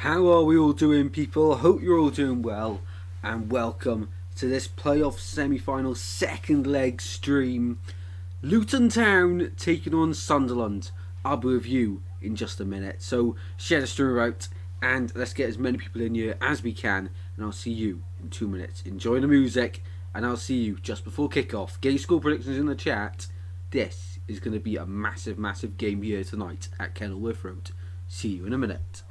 How are we all doing, people? Hope you're all doing well, and welcome to this playoff semi-final second leg stream. Luton Town taking on Sunderland. I'll be with you in just a minute, so share the stream out and let's get as many people in here as we can, and I'll see you in 2 minutes. Enjoy the music, and I'll see you just before kick-off. Get your score predictions in the chat. This is going to be a massive game here tonight at Kenilworth Road. See you in a minute.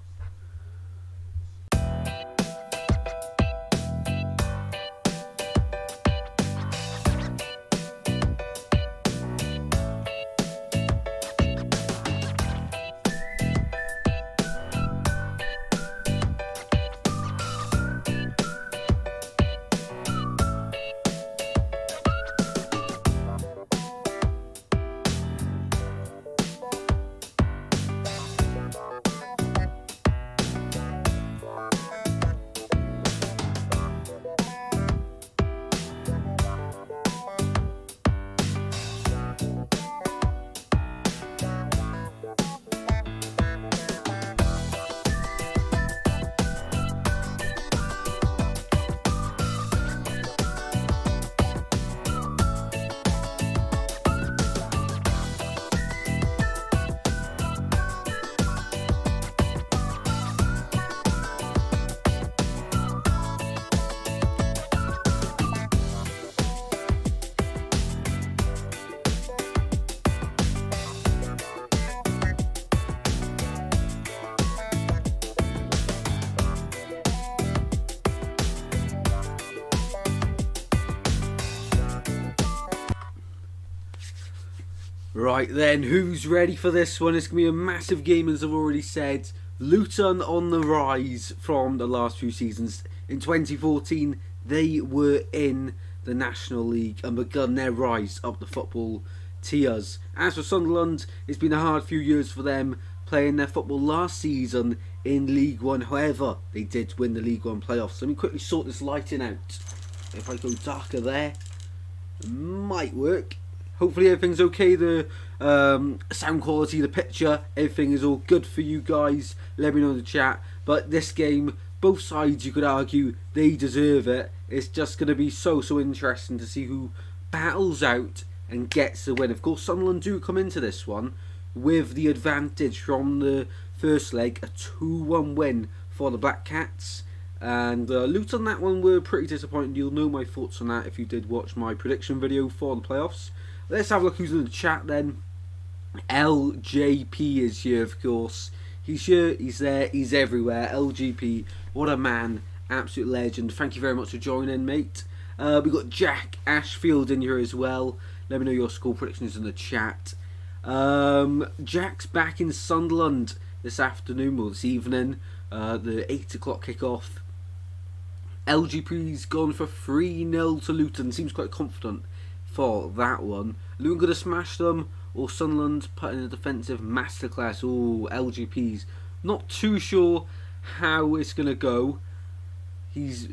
Right then, who's ready for this one? It's going to be a massive game, as I've already said. Luton on the rise from the last few seasons. In 2014, they were in the National League and begun their rise up the football tiers. As for Sunderland, it's been a hard few years for them, playing their football last season in League One. However, they did win the League One playoffs. Let me quickly sort this lighting out. If I go darker there, it might work. Hopefully everything's okay, the sound quality, the picture, everything is all good for you guys. Let me know in the chat. But this game, both sides, you could argue, they deserve it. It's just going to be so interesting to see who battles out and gets the win. Of course, Sunderland do come into this one with the advantage from the first leg, a 2-1 win for the Black Cats. And Luton, that one were pretty disappointing. You'll know my thoughts on that if you did watch my prediction video for the playoffs. Let's have a look who's in the chat then. LJP is here, of course. He's here, he's there, he's everywhere. LGP, what a man. Absolute legend. Thank you very much for joining, mate. We've got Jack Ashfield in here as well. Let me know your score predictions in the chat. Jack's back in Sunderland this afternoon, or this evening. The 8 o'clock kickoff. LGP's gone for 3-0 to Luton. Seems quite confident for that one. Luton going to smash them, or Sunderland put in a defensive masterclass. Oh, LGP's not too sure how it's going to go. He's a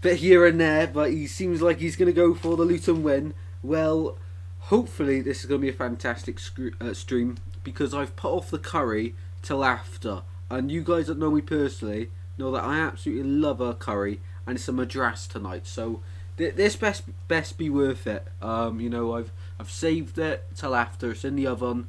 bit here and there, but he seems like he's going to go for the Luton win. Well, hopefully this is going to be a fantastic stream, because I've put off the curry till after. And you guys that know me personally know that I absolutely love a curry, and it's a madras tonight. So this best be worth it. You know, I've saved it till after. It's in the oven,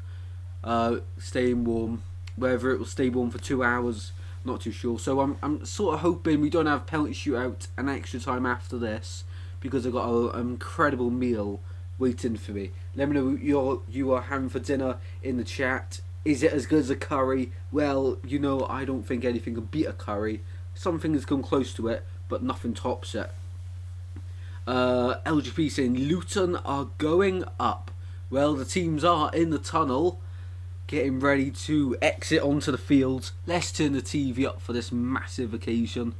staying warm. Whether it will stay warm for 2 hours, not too sure. So I'm sort of hoping we don't have penalty shootout and extra time after this, because I've got an incredible meal waiting for me. Let me know what you are having for dinner in the chat. Is it as good as a curry? Well, you know, I don't think anything can beat a curry. Something has come close to it, but nothing tops it. LGP saying Luton are going up. Well, the teams are in the tunnel, getting ready to exit onto the field. Let's turn the TV up for this massive occasion.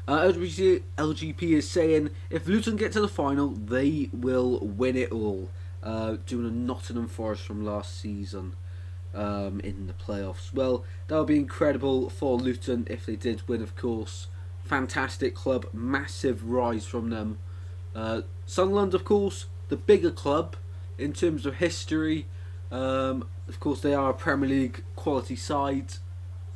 LGP is saying if Luton get to the final, they will win it all. Doing a Nottingham Forest from last season in the playoffs. Well, that would be incredible for Luton if they did win, of course. Fantastic club, massive rise from them. Sunderland, of course, the bigger club in terms of history. Of course, they are a Premier League quality side.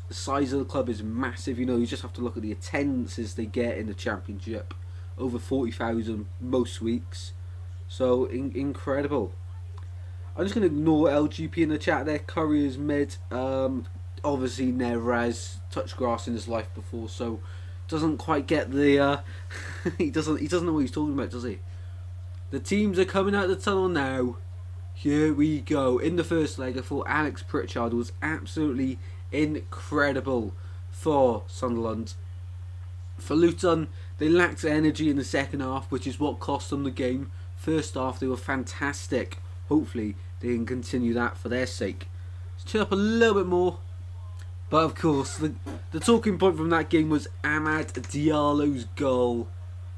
The size of the club is massive. You know, you just have to look at the attendances they get in the Championship. Over 40,000 most weeks. So, incredible. I'm just going to ignore LGP in the chat there. Curry is mid. Obviously, never has touched grass in his life before, so doesn't quite get the... he doesn't know what he's talking about, does he? The teams are coming out of the tunnel now. Here we go. In the first leg, I thought Alex Pritchard was absolutely incredible for Sunderland. For Luton, they lacked energy in the second half, which is what cost them the game. First half, they were fantastic. Hopefully, they can continue that for their sake. Let's turn up a little bit more. But of course, the talking point from that game was Amad Diallo's goal.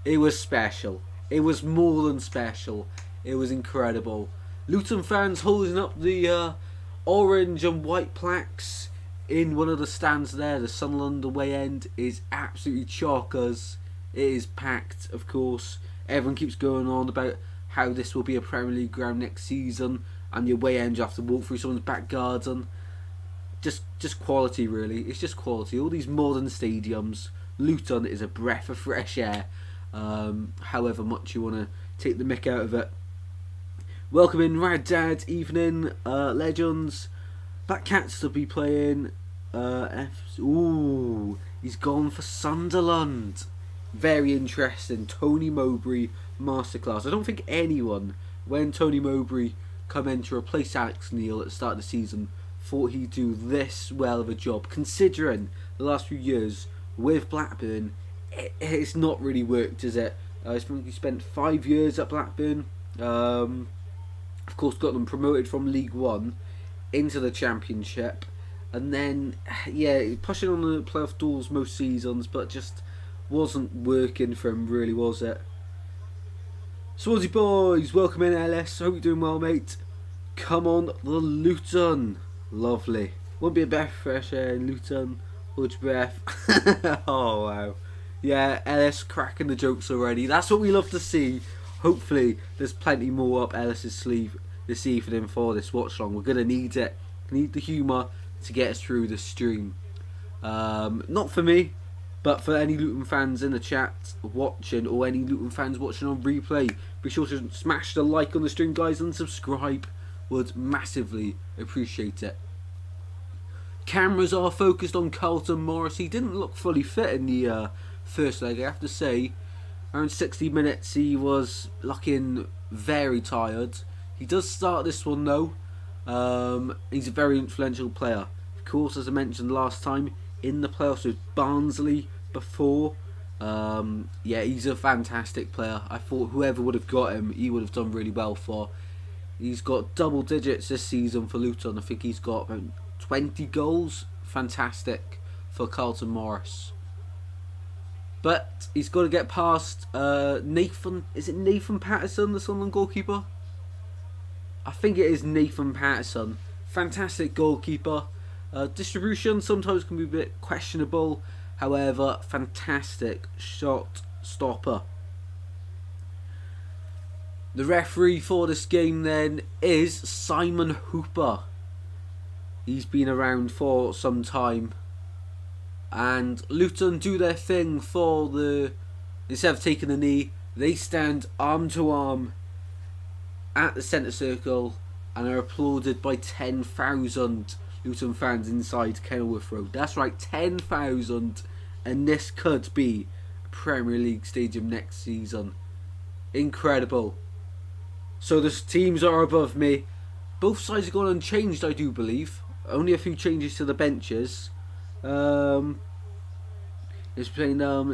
It was special. It was more than special. It was incredible. Luton fans holding up the orange and white plaques in one of the stands there. The Sunderland away end is absolutely chockers. It is packed, of course. Everyone keeps going on about how this will be a Premier League ground next season, and the away end you have to walk through someone's back garden. Just quality, really. It's just quality. All these modern stadiums. Luton is a breath of fresh air. However much you want to take the mick out of it. Welcome in, Rad Dad, evening, Legends. Black Cats to be playing. Ooh, he's gone for Sunderland. Very interesting. Tony Mowbray masterclass. I don't think anyone, when Tony Mowbray come in to replace Alex Neil at the start of the season, thought he'd do this well of a job, considering the last few years with Blackburn, it's not really worked, is it? I think he spent 5 years at Blackburn. Of course, got them promoted from League One into the Championship, and then pushing on the playoff doors most seasons, but just wasn't working for him, really, was it? Swansea boys, welcome in, LS. Hope you're doing well, mate. Come on, the Luton. Lovely. Won't be a breath of fresh air in Luton. Huge breath. Oh wow. Yeah, LS cracking the jokes already. That's what we love to see. Hopefully there's plenty more up Ellis's sleeve this evening for this watch long. We're gonna need it. We need the humour to get us through the stream. Not for me, but for any Luton fans in the chat watching, or any Luton fans watching on replay, be sure to smash the like on the stream, guys, and subscribe. Would massively appreciate it. Cameras are focused on Carlton Morris. He didn't look fully fit in the first leg, I have to say. Around 60 minutes he was looking very tired. He does start this one though. He's a very influential player. Of course, as I mentioned last time, in the playoffs with Barnsley before. He's a fantastic player. I thought whoever would have got him, he would have done really well for. He's got double digits this season for Luton. I think he's got about 20 goals. Fantastic for Carlton Morris. But he's got to get past Nathan. Is it Nathan Patterson, the Sunderland goalkeeper? I think it is Nathan Patterson. Fantastic goalkeeper. Distribution sometimes can be a bit questionable. However, fantastic shot stopper. The referee for this game then is Simon Hooper. He's been around for some time. And Luton do their thing for the... Instead of taking the knee, they stand arm to arm at the centre circle and are applauded by 10,000 Luton fans inside Kenilworth Road. That's right, 10,000. And this could be a Premier League stadium next season. Incredible. So the teams are above me. Both sides have gone unchanged, I do believe. Only a few changes to the benches. It's playing LS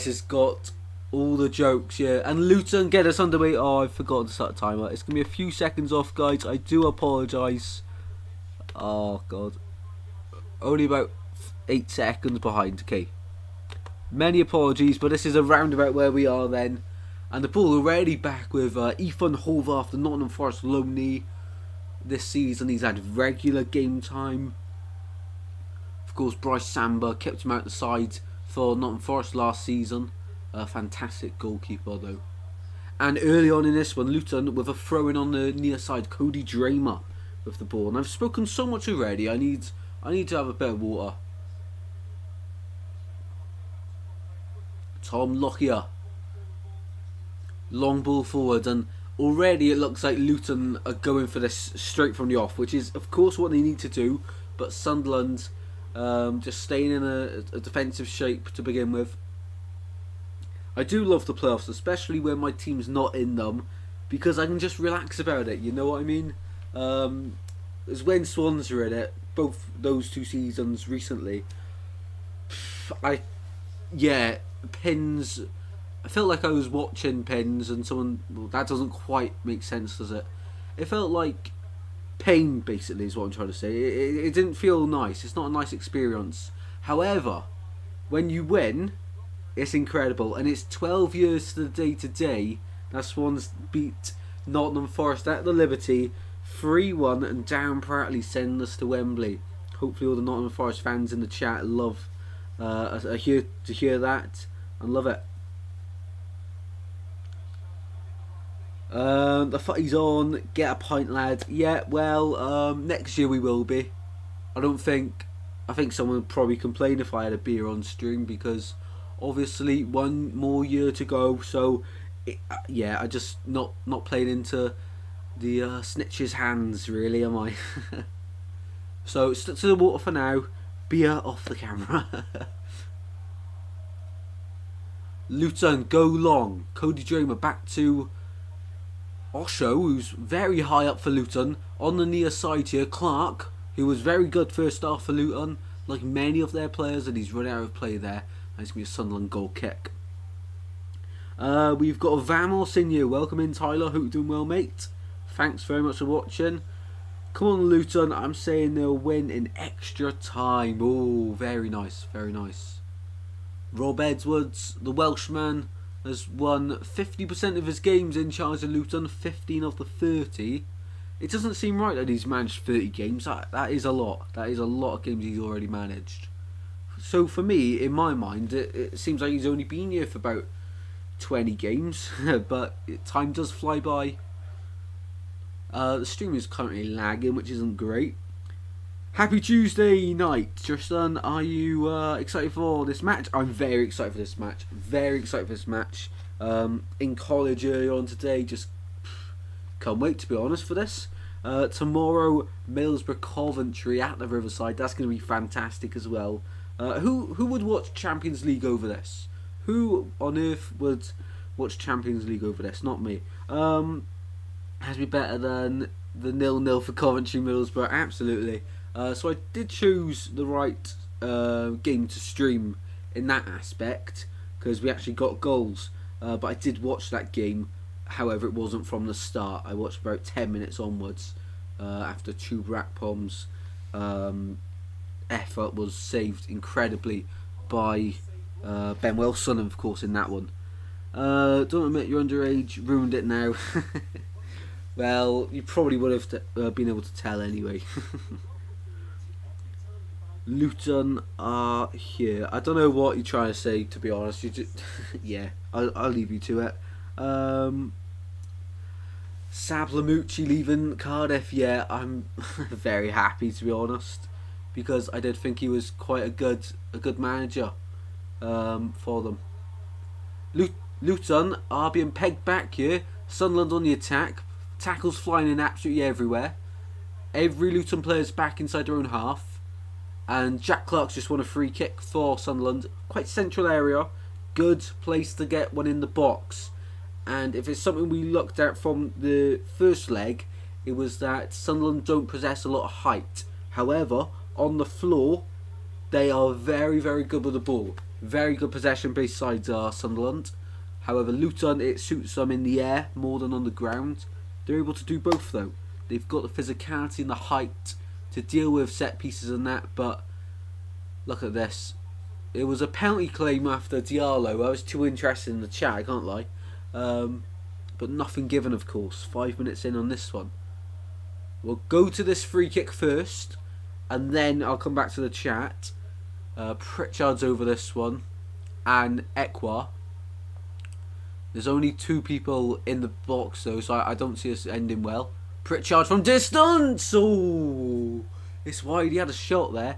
has got all the jokes, yeah. And Luton get us underway. Oh, I've forgotten to start the timer. It's going to be a few seconds off, guys. I do apologise. Oh, God. Only about 8 seconds behind. Okay. Many apologies, but this is around about where we are then. And the ball already back with Ethan Horvath, the Nottingham Forest loanee. This season he's had regular game time. Of course, Bryce Samba kept him out the side for Nottingham Forest last season. A fantastic goalkeeper though. And early on in this one, Luton with a throw-in on the near side, Cody Dramer with the ball. And I've spoken so much already, I need to have a bit of water. Tom Lockyer. Long ball forward, and already it looks like Luton are going for this straight from the off, which is of course what they need to do, but Sunderland just staying in a defensive shape to begin with. I do love the playoffs, especially when my team's not in them, because I can just relax about it, you know what I mean? As when Swans are in it, both those 2 seasons recently, Pins, I felt like I was watching Pins and someone, well, that doesn't quite make sense, does it? It felt like pain, basically, is what I'm trying to say. It didn't feel nice. It's not a nice experience. However, when you win, it's incredible. And it's 12 years to the day today that Swans beat Nottingham Forest at the Liberty 3-1 and down proudly sending us to Wembley. Hopefully all the Nottingham Forest fans in the chat love are here to hear that and love it. The footy's on. Get a pint, lad. Yeah, well, next year we will be. I think someone would probably complain if I had a beer on stream, because obviously 1 more year to go. So I just not playing into the snitch's hands, really, am I? So stick to the water for now. Beer off the camera. Luton go long. Cody Dramer back to Osho, who's very high up for Luton. On the near side here, Clark, who was very good first half for Luton, like many of their players, and he's run out of play there. That's going to be a Sunderland goal kick. We've got a Vamos in here. Welcome in, Tyler. Hope you're doing well, mate. Thanks very much for watching. Come on, Luton. I'm saying they'll win in extra time. Oh, very nice, very nice. Rob Edwards, the Welshman, has won 50% of his games in charge of Luton, 15 of the 30. It doesn't seem right that he's managed 30 games. That is a lot. That is a lot of games he's already managed. So for me, in my mind, it seems like he's only been here for about 20 games. But time does fly by. The stream is currently lagging, which isn't great. Happy Tuesday night, Tristan. Are you excited for this match? I'm very excited for this match. Very excited for this match. In college earlier on today, just can't wait, to be honest, for this. Tomorrow, Middlesbrough Coventry at the Riverside. That's going to be fantastic as well. Who would watch Champions League over this? Who on earth would watch Champions League over this? Not me. Has to be better than the 0-0 for Coventry Middlesbrough. Absolutely. So I did choose the right game to stream in that aspect, because we actually got goals. But I did watch that game. However, it wasn't from the start. I watched about 10 minutes onwards after Chubrakpom's effort was saved incredibly by Ben Wilson, of course, in that one. Don't admit you're underage. Ruined it now. Well, you probably would have been able to tell anyway. Luton are here. I don't know what you're trying to say, to be honest. You just, yeah, I'll leave you to it. Sablamucci leaving Cardiff. Yeah, I'm very happy, to be honest, because I did think he was quite a good manager for them. Luton are being pegged back here. Sunderland on the attack. Tackles flying in absolutely everywhere. Every Luton player's back inside their own half. And Jack Clark's just won a free kick for Sunderland. Quite central area. Good place to get one in the box. And if it's something we looked at from the first leg, it was that Sunderland don't possess a lot of height. However, on the floor, they are very, very good with the ball. Very good possession-based sides are Sunderland. However, Luton, it suits them in the air more than on the ground. They're able to do both, though. They've got the physicality and the height to deal with set pieces and that, but look at this. It was a penalty claim after Diallo. I was too interested in the chat, I can't lie. But nothing given, of course. 5 minutes in on this one. We'll go to this free kick first, and then I'll come back to the chat. Pritchard's over this one, and Ekwa. There's only 2 people in the box though, so I don't see us ending well. Pritchard from distance! Oh, it's wide. He had a shot there.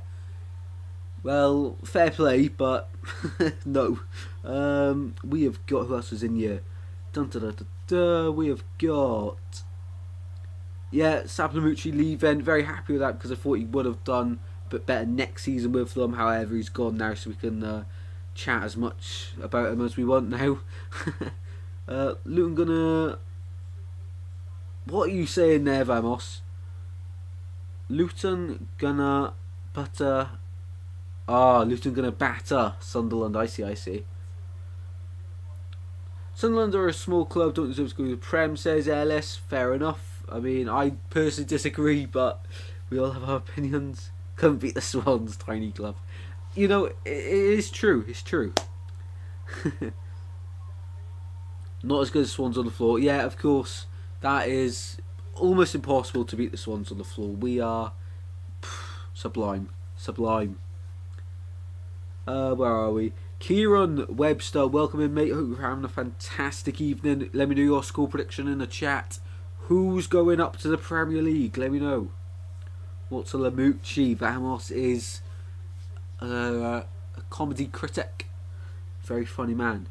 Well, fair play, but no. We have got, who else was in here? Dun, dun, dun, dun, dun. We have got, yeah, Saplamucci leaving. Very happy with that because I thought he would have done a bit better next season with them. However, he's gone now, so we can chat as much about him as we want now. Luton gonna, what are you saying there, Vamos? Luton gonna butter. Luton gonna batter Sunderland. I see. Sunderland are a small club, don't deserve to go to the Prem, says Ellis. Fair enough. I mean, I personally disagree, but we all have our opinions. Couldn't beat the Swans, tiny club. You know, it is true. It's true. Not as good as Swans on the floor. Yeah, of course. That is almost impossible to beat the Swans on the floor. We are sublime. Where are we? Kieran Webster, welcome in, mate. Hope you're having a fantastic evening. Let me know your score prediction in the chat. Who's going up to the Premier League? Let me know. Watchalong. Vamos is a comedy critic. Very funny man.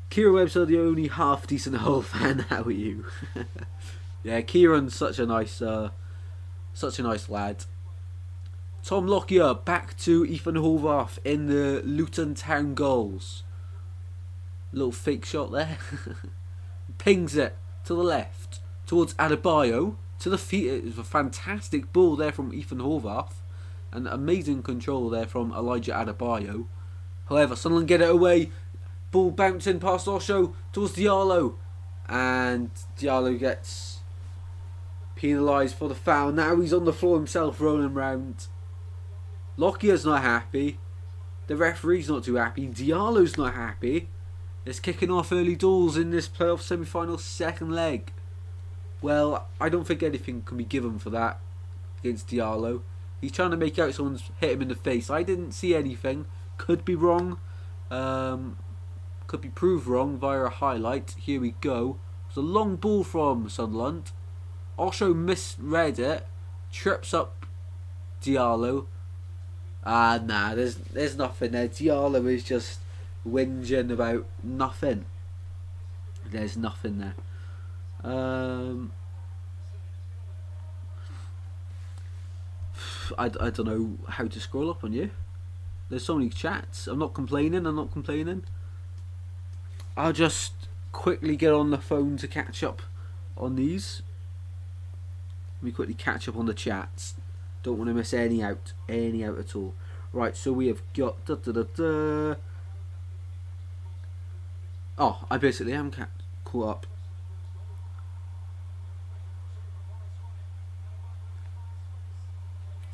Kieran Webster, the only half decent Hull fan. How are you? Yeah, Kieran's such a nice lad. Tom Lockyer back to Ethan Horvath in the Luton Town goals. Little fake shot there. Pings it to the left towards Adebayo. To the feet. It was a fantastic ball there from Ethan Horvath. And amazing control there from Elijah Adebayo. However, Sunderland get it away. Ball bouncing past Osho towards Diallo. And Diallo gets penalised for the foul. Now he's on the floor himself, rolling round. Lockyer's not happy. The referee's not too happy. Diallo's not happy. It's kicking off early doors in this playoff semi-final second leg. Well, I don't think anything can be given for that against Diallo. He's trying to make out someone's hit him in the face. I didn't see anything. Could be wrong. Could be proved wrong via a highlight. Here we go. It's a long ball from Sunderland. Osho misread it. Trips up Diallo. Nah, there's nothing there. Diallo is just whinging about nothing. There's nothing there. I don't know how to scroll up on you. There's so many chats. I'm not complaining. I'll just quickly get on the phone to catch up on these. Let me quickly catch up on the chats. Don't want to miss any out at all. Right, so we have got I basically am caught up.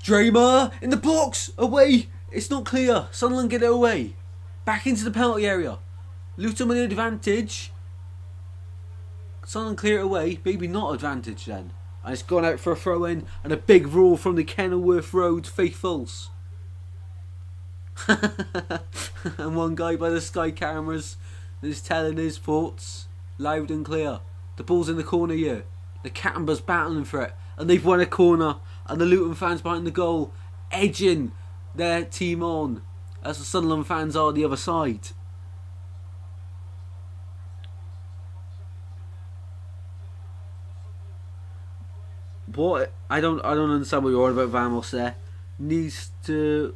Dramer in the box, away. It's not clear. Sunderland get it away. Back into the penalty area. Luton with an advantage. Sunderland clear it away. Maybe not advantage then. And it's gone out for a throw in and a big roar from the Kenilworth Road faithfuls. And one guy by the Sky cameras is telling his thoughts loud and clear. The ball's in the corner here. The Cattenburs battling for it. And they've won a corner. And the Luton fans behind the goal edging their team on. As the Sunderland fans are the other side. What? I don't understand what you're on about. Vamos there needs to,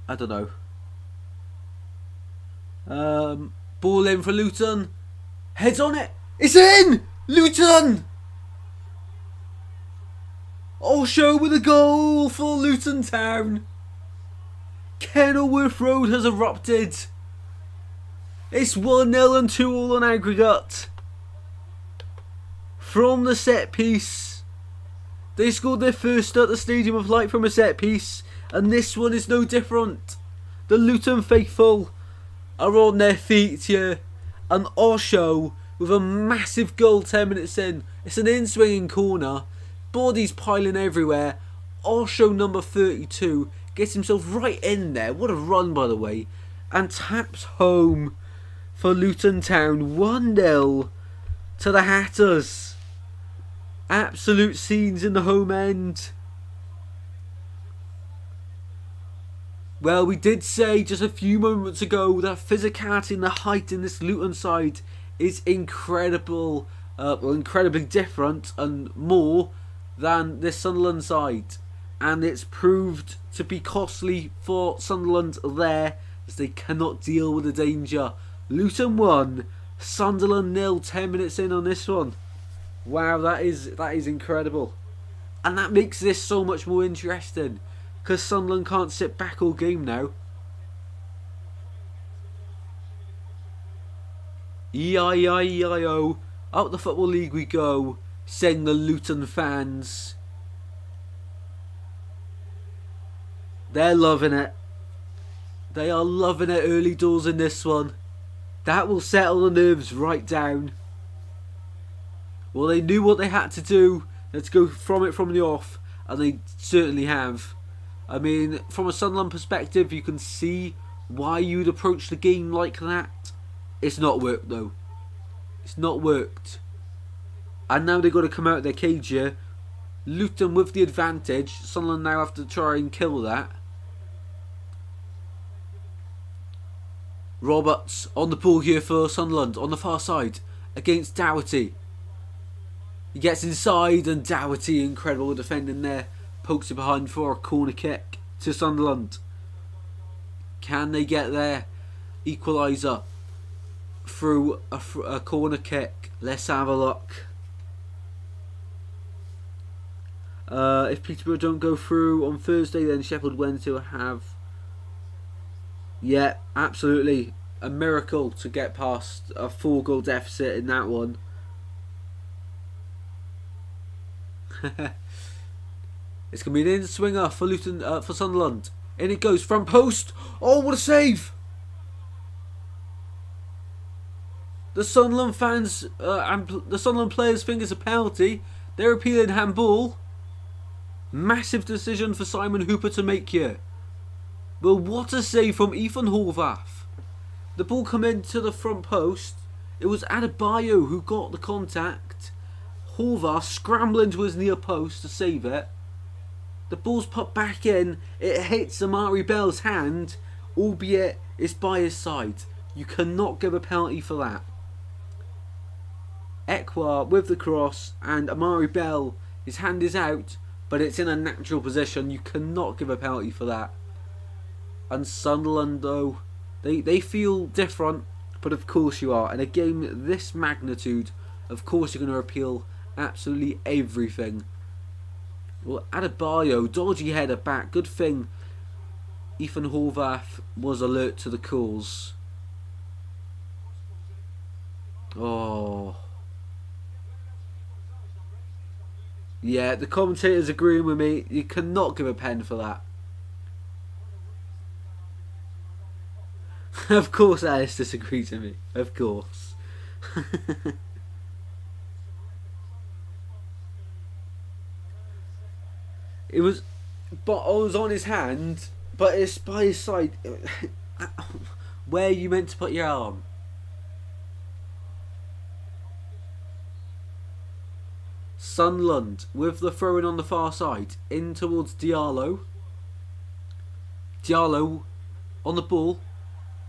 I don't know. Ball in for Luton. Heads on it. It's in. Luton. Osho with a goal for Luton Town. Kenilworth Road has erupted. It's 1-0 and 2-2 on aggregate. From the set piece. They scored their first at the Stadium of Light from a set piece, and this one is no different. The Luton faithful are on their feet here, and Osho with a massive goal 10 minutes in. It's an in-swinging corner, bodies piling everywhere. Osho number 32 gets himself right in there. What a run, by the way. and taps home for Luton Town. 1-0 to the Hatters. Absolute scenes in the home end. Well, we did say just a few moments ago that physicality and the height in this Luton side is incredible, incredibly different and more than this Sunderland side. And it's proved to be costly for Sunderland there, as they cannot deal with the danger. Luton 1, Sunderland 0, 10 minutes in on this one. Wow, that is incredible. And that makes this so much more interesting, because Sunderland can't sit back all game now. E-I-I-E-I-O. Up the Football League we go, saying the Luton fans. They're loving it. They are loving it early doors in this one. That will settle the nerves right down. Well, they knew what they had to do. Let's go from the off. And they certainly have. I mean, from a Sunderland perspective, you can see why you'd approach the game like that. It's not worked though. It's not worked. And now they've got to come out of their cage here. Luton with the advantage. Sunderland now have to try and kill that. Roberts on the ball here for Sunderland on the far side against Doherty. He gets inside and Doherty, incredible defending there, pokes it behind for a corner kick to Sunderland. Can they get there? Equaliser through a corner kick. Let's have a look. If Peterborough don't go through on Thursday, then Sheffield Wednesday will have. Yeah, absolutely. A miracle to get past a 4-goal deficit in that one. It's going to be an in-swinger for Luton, for Sunderland. In it goes, front post. Oh, what a save! The Sunderland fans and the Sunderland players think it's a penalty. They're appealing handball. Massive decision for Simon Hooper to make here. But what a save from Ethan Horvath. The ball come into the front post. It was Adebayo who got the contact. Horvath scrambling to his near post to save it. The ball's put back in. It hits Amari Bell's hand, albeit it's by his side. You cannot give a penalty for that. Ekwa with the cross, and Amari Bell, his hand is out, but it's in a natural position. You cannot give a penalty for that. And Sunderland, though, they feel different, but of course you are. In a game this magnitude, of course you're going to appeal absolutely everything. Well, Adebayo, dodgy header back. Good thing Ethan Horvath was alert to the calls. Oh. Yeah, the commentators agreeing with me. You cannot give a pen for that. Of course Alice disagrees with me. Of course. It was on his hand, but it's by his side. Where are you meant to put your arm? Sunderland with the throw-in on the far side, in towards Diallo. Diallo on the ball,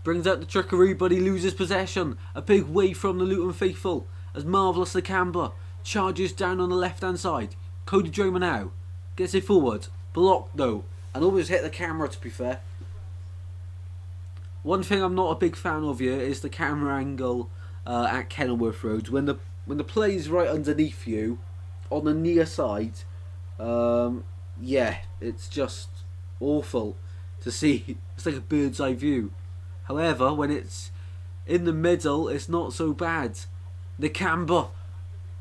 brings out the trickery, but he loses possession. A big wave from the Luton faithful as Marvellous Nakamba charges down on the left-hand side. Cody Dramer now gets it forward, blocked though, and always hit the camera, to be fair. One thing I'm not a big fan of here is the camera angle at Kenilworth Road. When the play's right underneath you, on the near side, yeah, it's just awful to see. It's like a bird's eye view. However, when it's in the middle, it's not so bad. Nakamba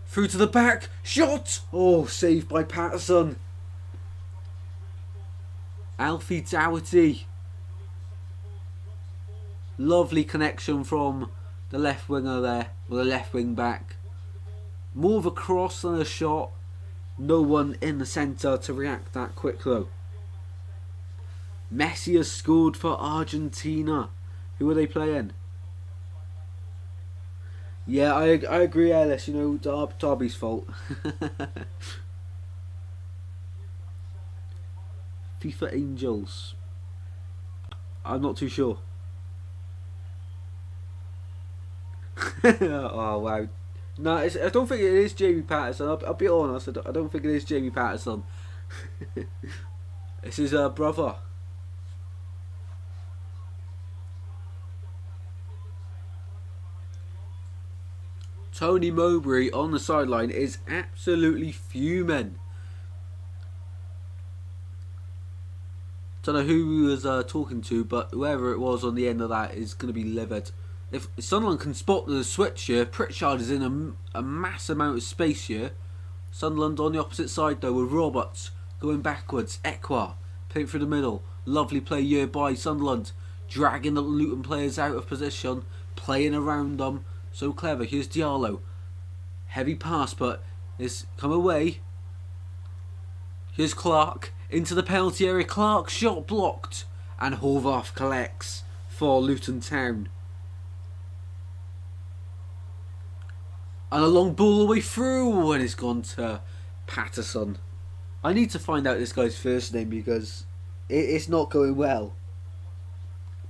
through to the back, shot! Oh, saved by Patterson. Alfie Doherty. Lovely connection from the left winger there, or the left wing back. More of a cross than a shot. No one in the centre to react that quick though. Messi has scored for Argentina. Who are they playing? Yeah, I agree, Ellis. You know, Derby's fault. FIFA Angels. I'm not too sure. Oh wow. No, I don't think it is Jamie Patterson. I'll be honest. I don't think it is Jamie Patterson. It's his brother. Tony Mowbray on the sideline is absolutely fuming. Don't know who he was talking to, but whoever it was on the end of that is going to be livid. If Sunderland can spot the switch here, Pritchard is in a mass amount of space here. Sunderland on the opposite side though with Roberts going backwards. Ekwa playing through the middle. Lovely play here by Sunderland. Dragging the Luton players out of position. Playing around them. So clever. Here's Diallo. Heavy pass but it's come away. Here's Clark. Into the penalty area. Clark shot blocked. And Horvath collects for Luton Town. And a long ball away through and it's gone to Patterson. I need to find out this guy's first name because it's not going well.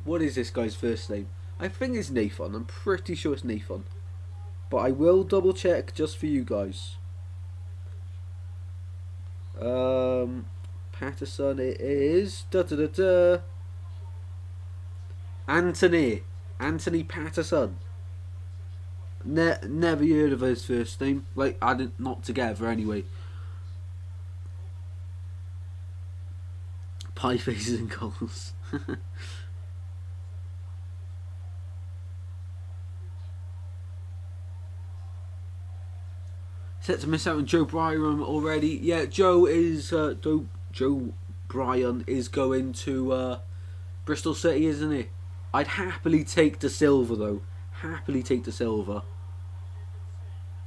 What is this guy's first name? I think it's Nathan. I'm pretty sure it's Nathan. But I will double check just for you guys. Patterson it is. Anthony Patterson. Never heard of his first name. Like, I didn't, not together anyway. Pie faces and goals. Set to miss out on Joe Bryan already. Yeah, Joe Bryan is going to Bristol City, isn't he? I'd happily take the silver though. Happily take the silver.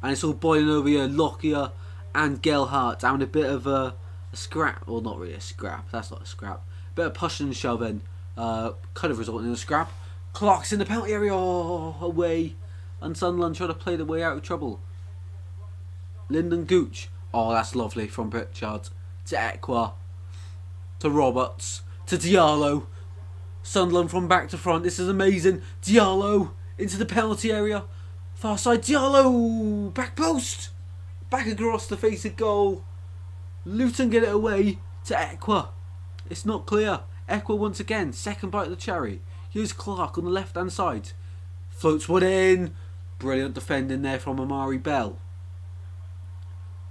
And it's all boiling over here. Lockyer and Gelhardt having a bit of a scrap. Or not really a scrap. That's not a scrap. Bit of push and shoving. Kind of resulting in a scrap. Clark's in the penalty area. Oh, away. And Sunderland trying to play their way out of trouble. Lyndon Gooch. Oh, that's lovely from Pritchard. To Ekwa. To Roberts. To Diallo. Sunderland from back to front. This is amazing. Diallo into the penalty area. Far side. Diallo. Back post. Back across the face of goal. Luton get it away to Ekwa. It's not clear. Ekwa once again. Second bite of the cherry. Here's Clark on the left hand side. Floats one in. Brilliant defending there from Amari Bell.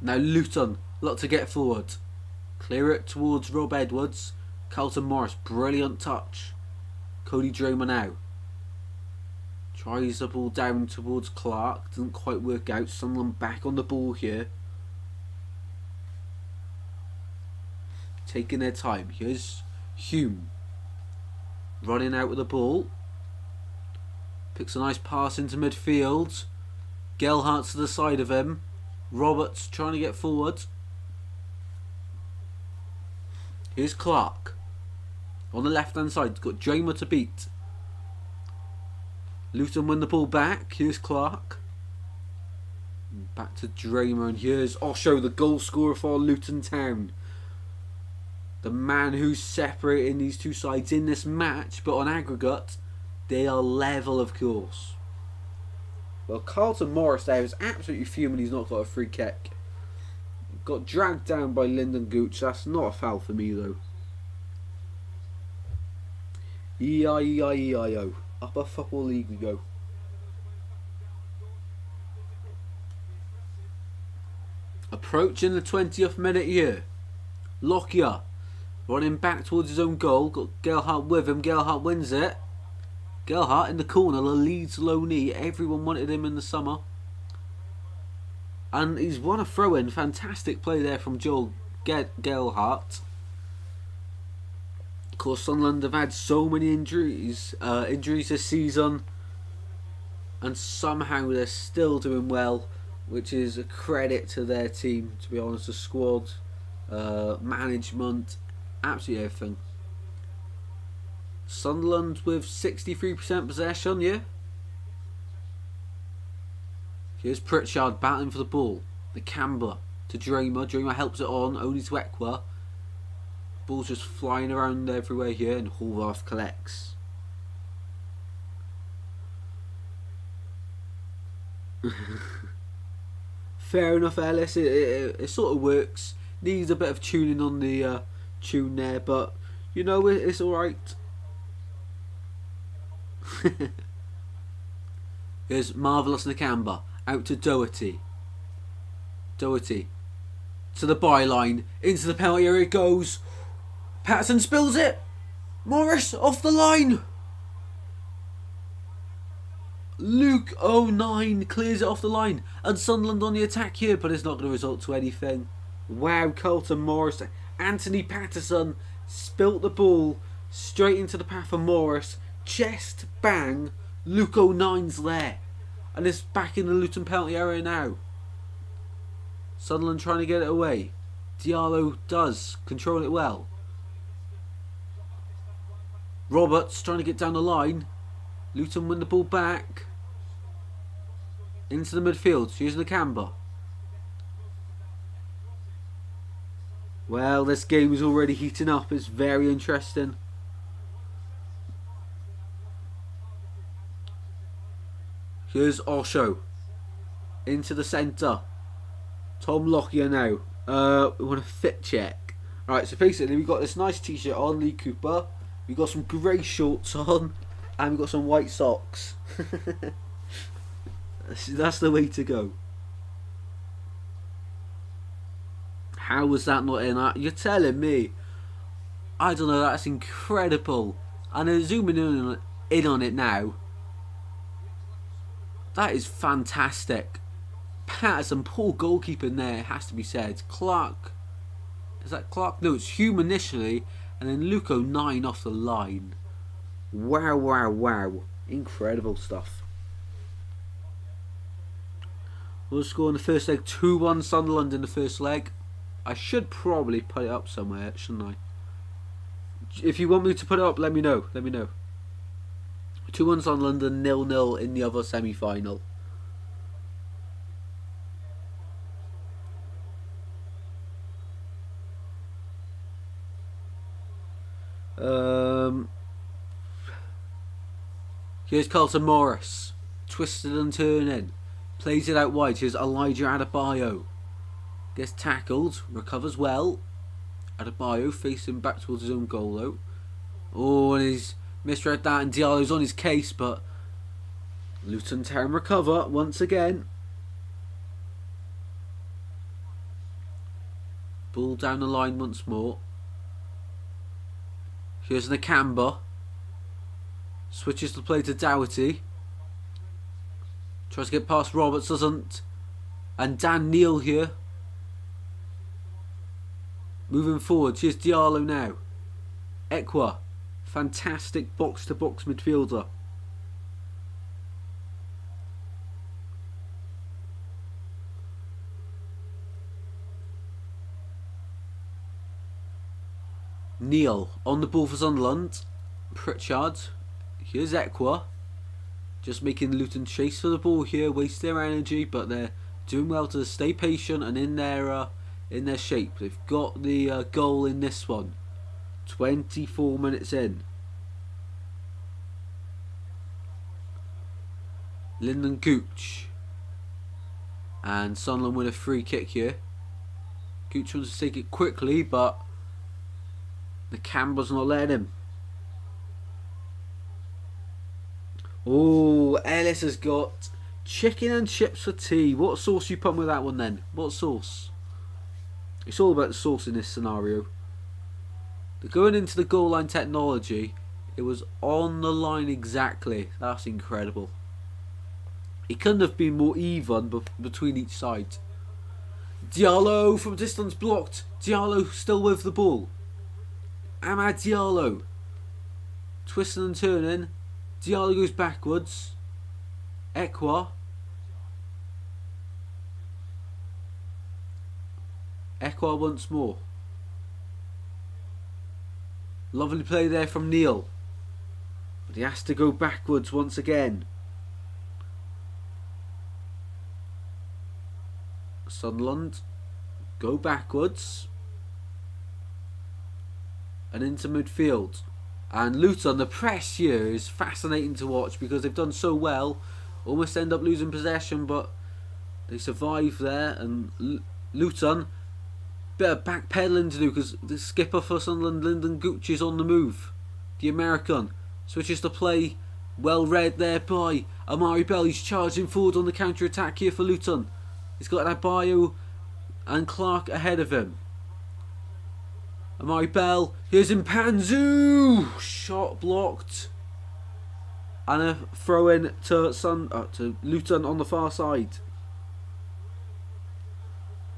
Now Luton. Lot to get forward. Clear it towards Rob Edwards. Carlton Morris. Brilliant touch. Cody Dramer now. Tries the ball down towards Clark. Doesn't quite work out. Sunderland back on the ball here. Taking their time. Here's Hume. Running out with the ball. Picks a nice pass into midfield. Gelhardt to the side of him. Roberts trying to get forward. Here's Clark. On the left hand side. Got Dramer to beat. Luton win the ball back. Here's Clark. Back to Dramer. And here's Osho, the goal scorer for Luton Town. The man who's separating these two sides in this match. But on aggregate, they are level, of course. Well, Carlton Morris there is absolutely fuming he's not got a free kick. Got dragged down by Lyndon Gooch. That's not a foul for me, though. E-I-E-I-E-I-O. Upper Football League we go. Approaching the 20th minute here. Lockyer running back towards his own goal. Got Gelhardt with him. Gelhardt wins it. Gelhardt in the corner. The Leeds low knee. Everyone wanted him in the summer. And he's won a throw-in. Fantastic play there from Joel Gelhardt. Of course, Sunderland have had so many injuries this season, and somehow they're still doing well, which is a credit to their team, to be honest. The squad, management, absolutely everything. Sunderland with 63% possession, yeah? Here's Pritchard battling for the ball. The Camber to Dreamer. Dreamer helps it on, only to Ekwa. Ball's just flying around everywhere here, and Horvath collects. Fair enough, Ellis. It sort of works. Needs a bit of tuning on the tune there, but you know it's alright. Here's Marvellous Nakamba out to Doherty. Doherty to the byline, into the penalty area it goes. Patterson spills it. Morris off the line. Luke 09 clears it off the line, and Sunderland on the attack here, but it's not going to result to anything. Wow, Colton Morris, Anthony Patterson spilt the ball straight into the path of Morris. Chest bang, Luke 09's there, and it's back in the Luton penalty area now. Sunderland trying to get it away. Diallo does control it well. Roberts trying to get down the line. Luton win the ball back into the midfield. Using the Camber. Well, this game is already heating up. It's very interesting. Here's Osho into the centre. Tom Lockyer now. We want a fit check. Alright, so basically we've got this nice t-shirt on, Lee Cooper. We've got some grey shorts on, and we've got some white socks. That's the way to go. How was that not in? You're telling me? I don't know, that's incredible. And I'm zooming in on it now. That is fantastic. Patterson, poor goalkeeping there, it has to be said. Clark. Is that Clark? No, it's Hume initially. And then Luke 09 off the line. Wow, wow, wow. Incredible stuff. We'll score in the first leg. 2-1 Sunderland in the first leg. I should probably put it up somewhere, shouldn't I? If you want me to put it up, let me know. Let me know. 2-1 Sunderland and 0-0 in the other semi-final. Here's Carlton Morris, twisted and turning, plays it out wide. Here's Elijah Adebayo, gets tackled, recovers well. Adebayo facing back towards his own goal though. Oh, and he's misread that, and Diallo's on his case, but Luton tear and recover once again. Ball down the line once more. Here's Nakamba. Switches the play to Doherty. Tries to get past Roberts, doesn't. And Dan Neal here. Moving forward. Here's Diallo now. Ekwa. Fantastic box-to-box midfielder. Neal on the ball for Sunderland. Pritchard. Here's Ekwa. Just making Luton chase for the ball here, waste their energy, but they're doing well to stay patient and in their shape. They've got the goal in this one. 24 minutes in. Lyndon Gooch. And Sunderland win a free kick here. Gooch wants to take it quickly, but the Camber's not letting him. Oh, Ellis has got chicken and chips for tea. What sauce you put with that one then? What sauce? It's all about the sauce in this scenario. They're going into the goal line technology. It was on the line exactly. That's incredible. It couldn't have been more even between each side. Diallo from distance blocked. Diallo still with the ball. Amad Diallo. Twisting and turning. Diallo goes backwards. Ekwa. Ekwa once more. Lovely play there from Neal. But he has to go backwards once again. Sunderland go backwards and into midfield. And Luton, the press here is fascinating to watch because they've done so well. Almost end up losing possession, but they survive there. And Luton, bit of backpedaling to do because the skipper for Sunderland, Lyndon Gooch, is on the move. The American switches to play. Well read there by Amari Bell. He's charging forward on the counter-attack here for Luton. He's got Adebayo and Clark ahead of him. Amari Bell, here's Mpanzu! Shot blocked. And a throw in to Luton on the far side.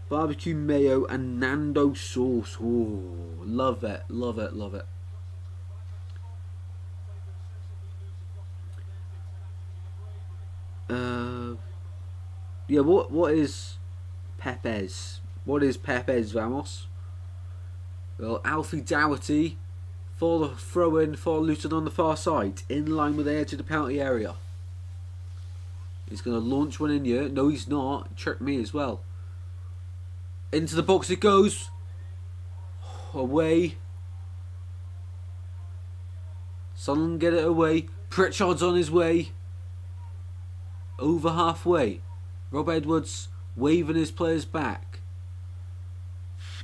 Barbecue mayo and Nando sauce. Oh, love it, love it, love it. Yeah, what is Pepes? What is Pepes Vamos? Well, Alfie Dougherty for the throw-in for Luton on the far side, in line with the edge of the penalty area. He's going to launch one in here. No, he's not. Tricked me as well. Into the box it goes. Away. Sunderland get it away. Pritchard's on his way. Over halfway. Rob Edwards waving his players back.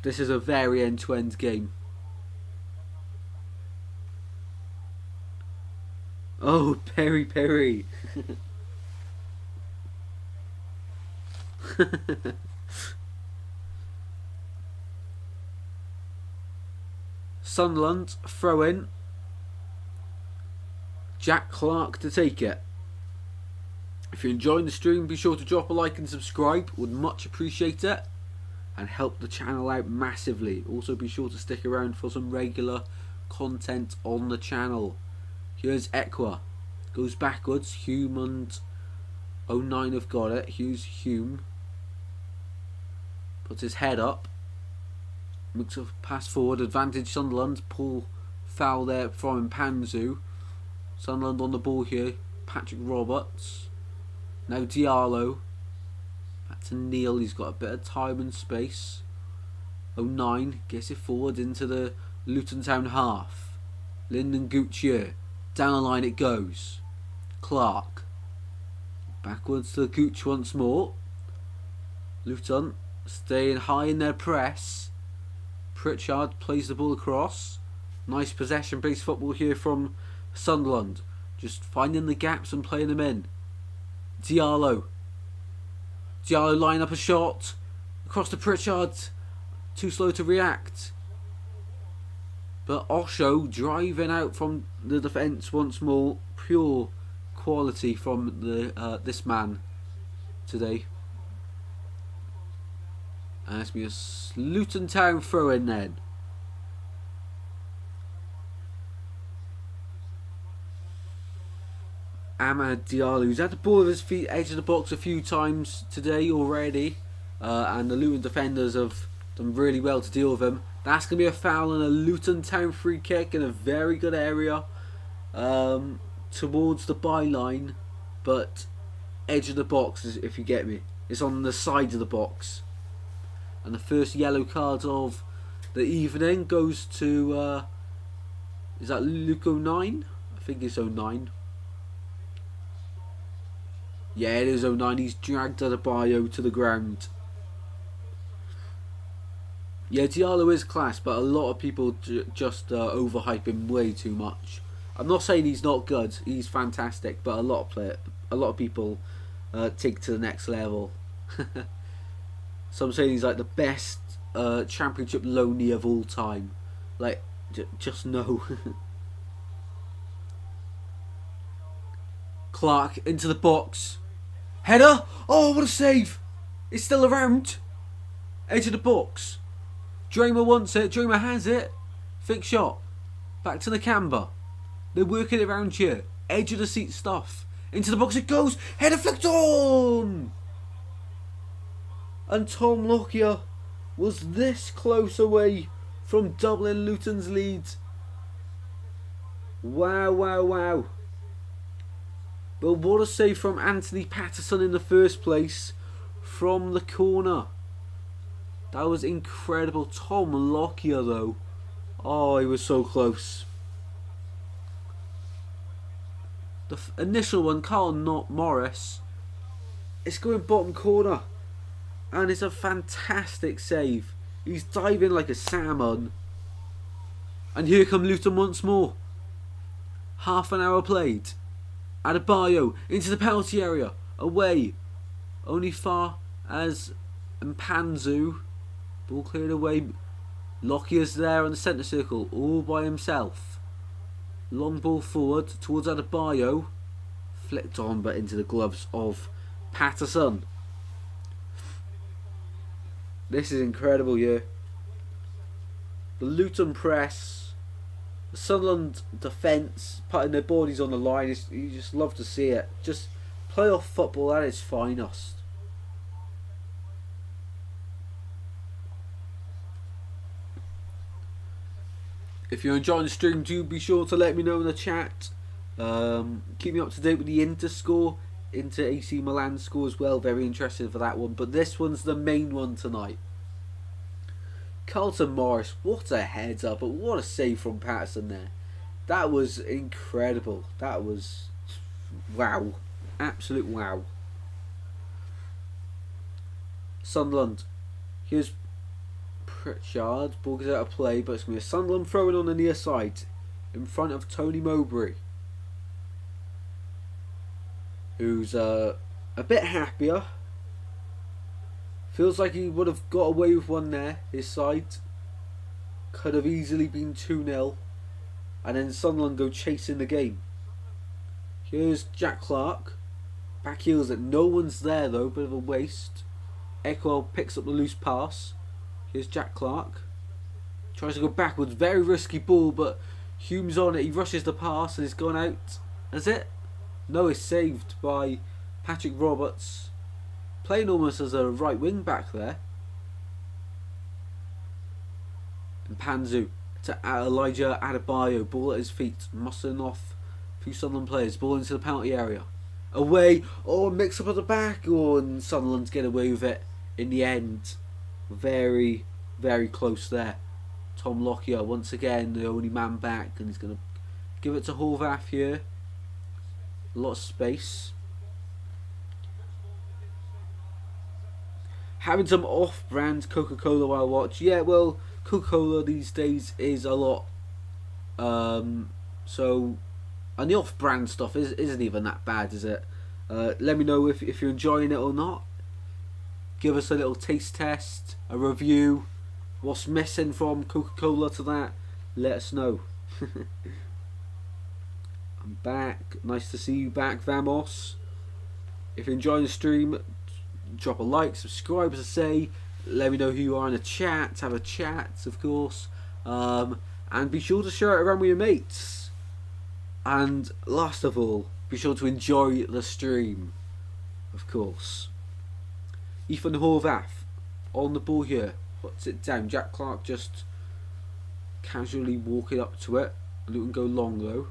This is a very end-to-end game. Oh, Perry. Sunderland throw in. Jack Clark to take it. If you're enjoying the stream, be sure to drop a like and subscribe. Would much appreciate it. And help the channel out massively. Also be sure to stick around for some regular content on the channel. Here's Equa. Goes backwards. Hume and 09 have got it. Here's Hume. Puts his head up. Makes a pass forward. Advantage Sunderland. Pull foul there from Mpanzu. Sunderland on the ball here. Patrick Roberts. Now Diallo. Back to Neil. He's got a bit of time and space. 09 gets it forward into the Luton Town half. Lyndon Gooch here. Down the line it goes. Clark. Backwards to Gooch once more. Luton staying high in their press. Pritchard plays the ball across. Nice possession-based football here from Sunderland. Just finding the gaps and playing them in. Diallo line up a shot. Across to Pritchard. Too slow to react. But Osho driving out from the defence once more. Pure quality from the this man today. And it's going to be a Luton Town throw in then. Amad Diallo, who's had the ball with his feet edge of the box a few times today already, and the Luton defenders have done really well to deal with him. That's going to be a foul and a Luton Town free kick in a very good area towards the byline, but edge of the box, if you get me. It's on the side of the box. And the first yellow card of the evening goes to, is that Luke 09? I think it's 09. Yeah, it is 09. He's dragged Adebayo to the ground. Yeah, Diallo is class, but a lot of people just overhype him way too much. I'm not saying he's not good. He's fantastic, but a lot of people take it to the next level. Some saying he's like the best championship loanee of all time. Like, just no. Clark into the box. Header! Oh, what a save! It's still around. Edge of the box. Dramer wants it. Dramer has it. Fixed shot. Back to the camber. They're working it around here. Edge of the seat stuff. Into the box it goes. Header flicked on! And Tom Lockyer was this close away from doubling Luton's lead. Wow, wow, wow. But what a save from Anthony Patterson in the first place from the corner. That was incredible. Tom Lockyer though. Oh, he was so close. The initial one, Carl not Morris. It's going bottom corner. And it's a fantastic save. He's diving like a salmon. And here come Luton once more. Half an hour played. Adebayo into the penalty area. Away. Only far as Mpanzu. Ball cleared away. Lockyer's there on the centre circle. All by himself. Long ball forward towards Adebayo. Flicked on but into the gloves of Patterson. This is incredible here. The Luton press, the Sunderland defence, putting their bodies on the line. You just love to see it. Just playoff football at its finest. If you're enjoying the stream, do be sure to let me know in the chat. Keep me up to date with the Inter score, Inter AC Milan score as well. Very interested for that one. But this one's the main one tonight. Carlton Morris, what a heads up, but what a save from Patterson there. That was incredible. That was wow. Absolute wow. Sunderland. Here's Pritchard. Ball goes out of play, but it's going to be a Sunderland throwing on the near side in front of Tony Mowbray, who's a bit happier. Feels like he would have got away with one there. His side could have easily been 2-0. And then Sunderland go chasing the game. Here's Jack Clark. Back heels it. No one's there though. Bit of a waste. Eckwell picks up the loose pass. Here's Jack Clark. Tries to go backwards. Very risky ball, but Hume's on it. He rushes the pass and it's gone out. That's it. No, it's saved by Patrick Roberts. Playing almost as a right wing back there. And Panzu to Elijah Adebayo. Ball at his feet. Mustering off a few Sunderland players. Ball into the penalty area. Away. Oh, mix up at the back. Oh, and Sunderland get away with it in the end. Very, very close there. Tom Lockyer once again the only man back. And he's going to give it to Horvath here. A lot of space. Having some off-brand Coca-Cola while I watch. Yeah, well, Coca-Cola these days is a lot. So, and the off-brand stuff isn't even that bad, is it? Let me know if you're enjoying it or not. Give us a little taste test, a review. What's missing from Coca-Cola to that? Let us know. I'm back. Nice to see you back, Vamos. If you're enjoying the stream, drop a like, subscribe as I say. Let me know who you are in the chat. Have a chat, of course. And be sure to share it around with your mates. And last of all, be sure to enjoy the stream, of course. Ethan Horvath on the ball here. Puts it down. Jack Clark just casually walking up to it. Luton go long though.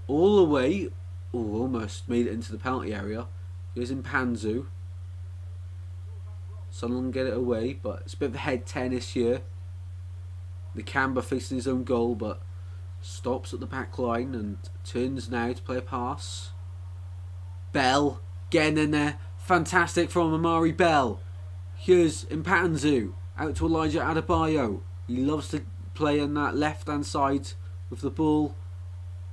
All the way. Oh, almost made it into the penalty area. Here's Mpanzu. Sunderland get it away, but it's a bit of a head tennis here. The Canberra facing his own goal, but stops at the back line and turns now to play a pass. Bell getting in there. Fantastic from Amari Bell. Here's Mpanzu out to Elijah Adebayo. He loves to play on that left hand side with the ball.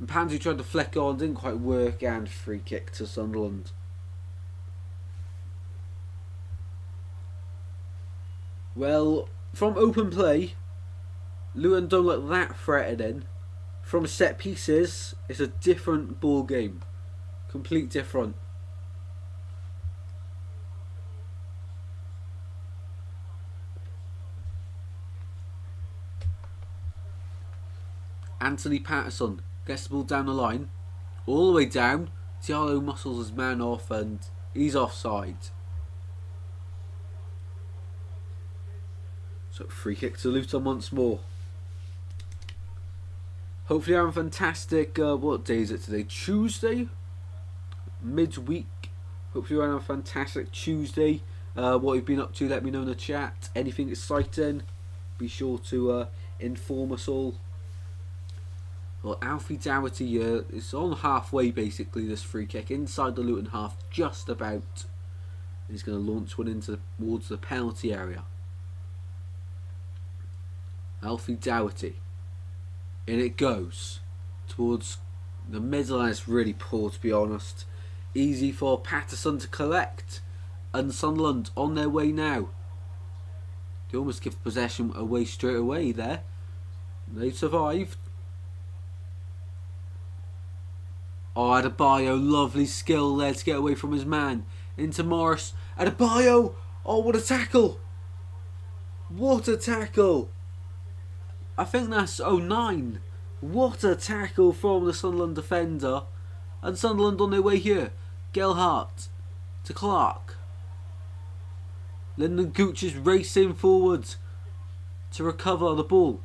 Mpanzu tried to flick on, didn't quite work, and free kick to Sunderland. Well, from open play, Luton don't look that threatening. From set pieces, it's a different ball game. Complete different. Anthony Patterson gets the ball down the line. All the way down. Diallo muscles his man off and he's offside. So free kick to Luton once more. Hopefully I'm fantastic. What day is it today? Tuesday? midweek. Hope you're having a fantastic Tuesday. What you've been up to, let me know in the chat. Anything exciting, be sure to inform us all. Well, Alfie Doherty is on halfway basically, this free kick, inside the Luton half, just about. He's going to launch one towards the penalty area. Alfie Doherty. In it goes. Towards the middle, and it's really poor, to be honest. Easy for Patterson to collect. And Sunderland on their way now. They almost give possession away straight away there. They survived. Oh, Adebayo, lovely skill there to get away from his man. Into Morris. Adebayo! Oh, what a tackle! What a tackle! I think that's 09. What a tackle from the Sunderland defender. And Sunderland on their way here. Gelhardt to Clark. Lyndon Gooch is racing forwards to recover the ball.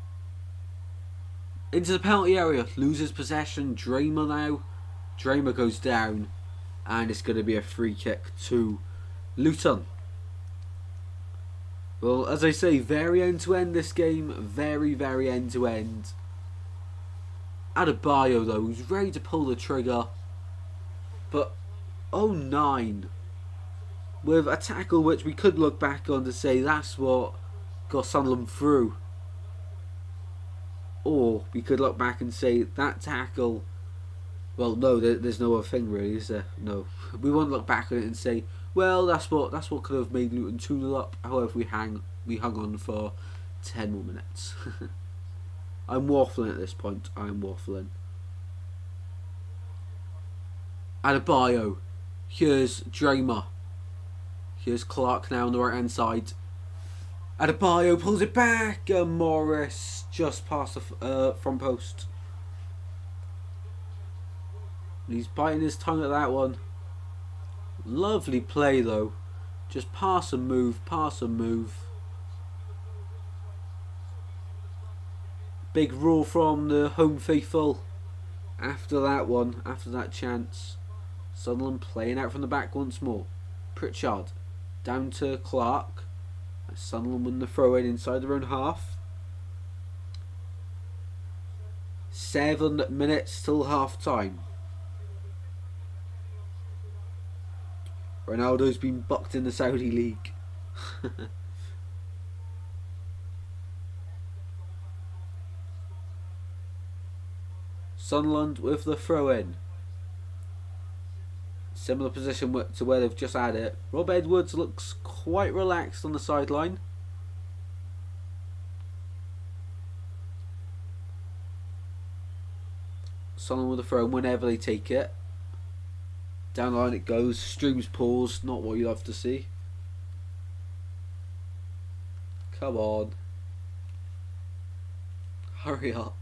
Into the penalty area. Loses possession. Dramer now. Dramer goes down. And it's going to be a free kick to Luton. Well, as I say, very end-to-end this game. Very, very end-to-end. Adebayo, though, who's ready to pull the trigger. But 09, with a tackle which we could look back on to say that's what got Sunderland through. Or we could look back and say that tackle... Well, no, there's no other thing really, is there? No. We won't look back on it and say, well, that's what could have made Luton 2-0 up. However, we hung on for 10 more minutes. I'm waffling at this point. I'm waffling. Adebayo. Here's Dramer. Here's Clark now on the right hand side. Adebayo pulls it back. And Morris just past the front post. He's biting his tongue at that one. Lovely play though. Just pass and move, pass and move. Big roar from the home faithful. After that one, after that chance. Sunderland playing out from the back once more. Pritchard down to Clark. Sunderland win the throw in inside their own half. 7 minutes till half time. Ronaldo's been bucked in the Saudi League. Sunderland with the throw in. Similar position to where they've just had it. Rob Edwards looks quite relaxed on the sideline. Sunderland with the throw in whenever they take it. Down the line it goes. Streams paused. Not what you love to see. Come on. Hurry up.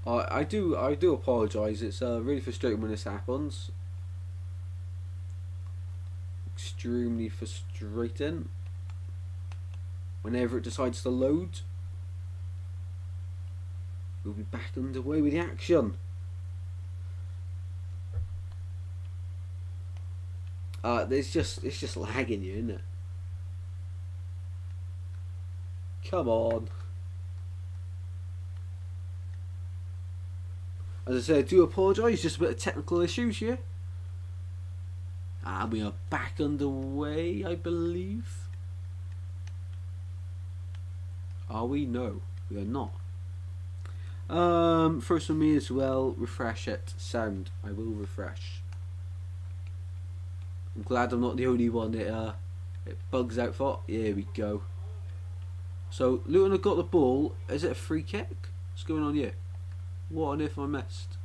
I do apologise. It's really frustrating when this happens. Extremely frustrating. Whenever it decides to load. We'll be back underway with the action. It's just lagging you, isn't it? Come on. As I say, I do apologise, just a bit of technical issues here. And we are back underway, I believe. Are we? No, we are not. First for me as well, refresh it. Sound, I will refresh. I'm glad I'm not the only one it bugs out for. Here we go. So Luton have got the ball. Is it a free kick? What's going on here? What on earth have I missed?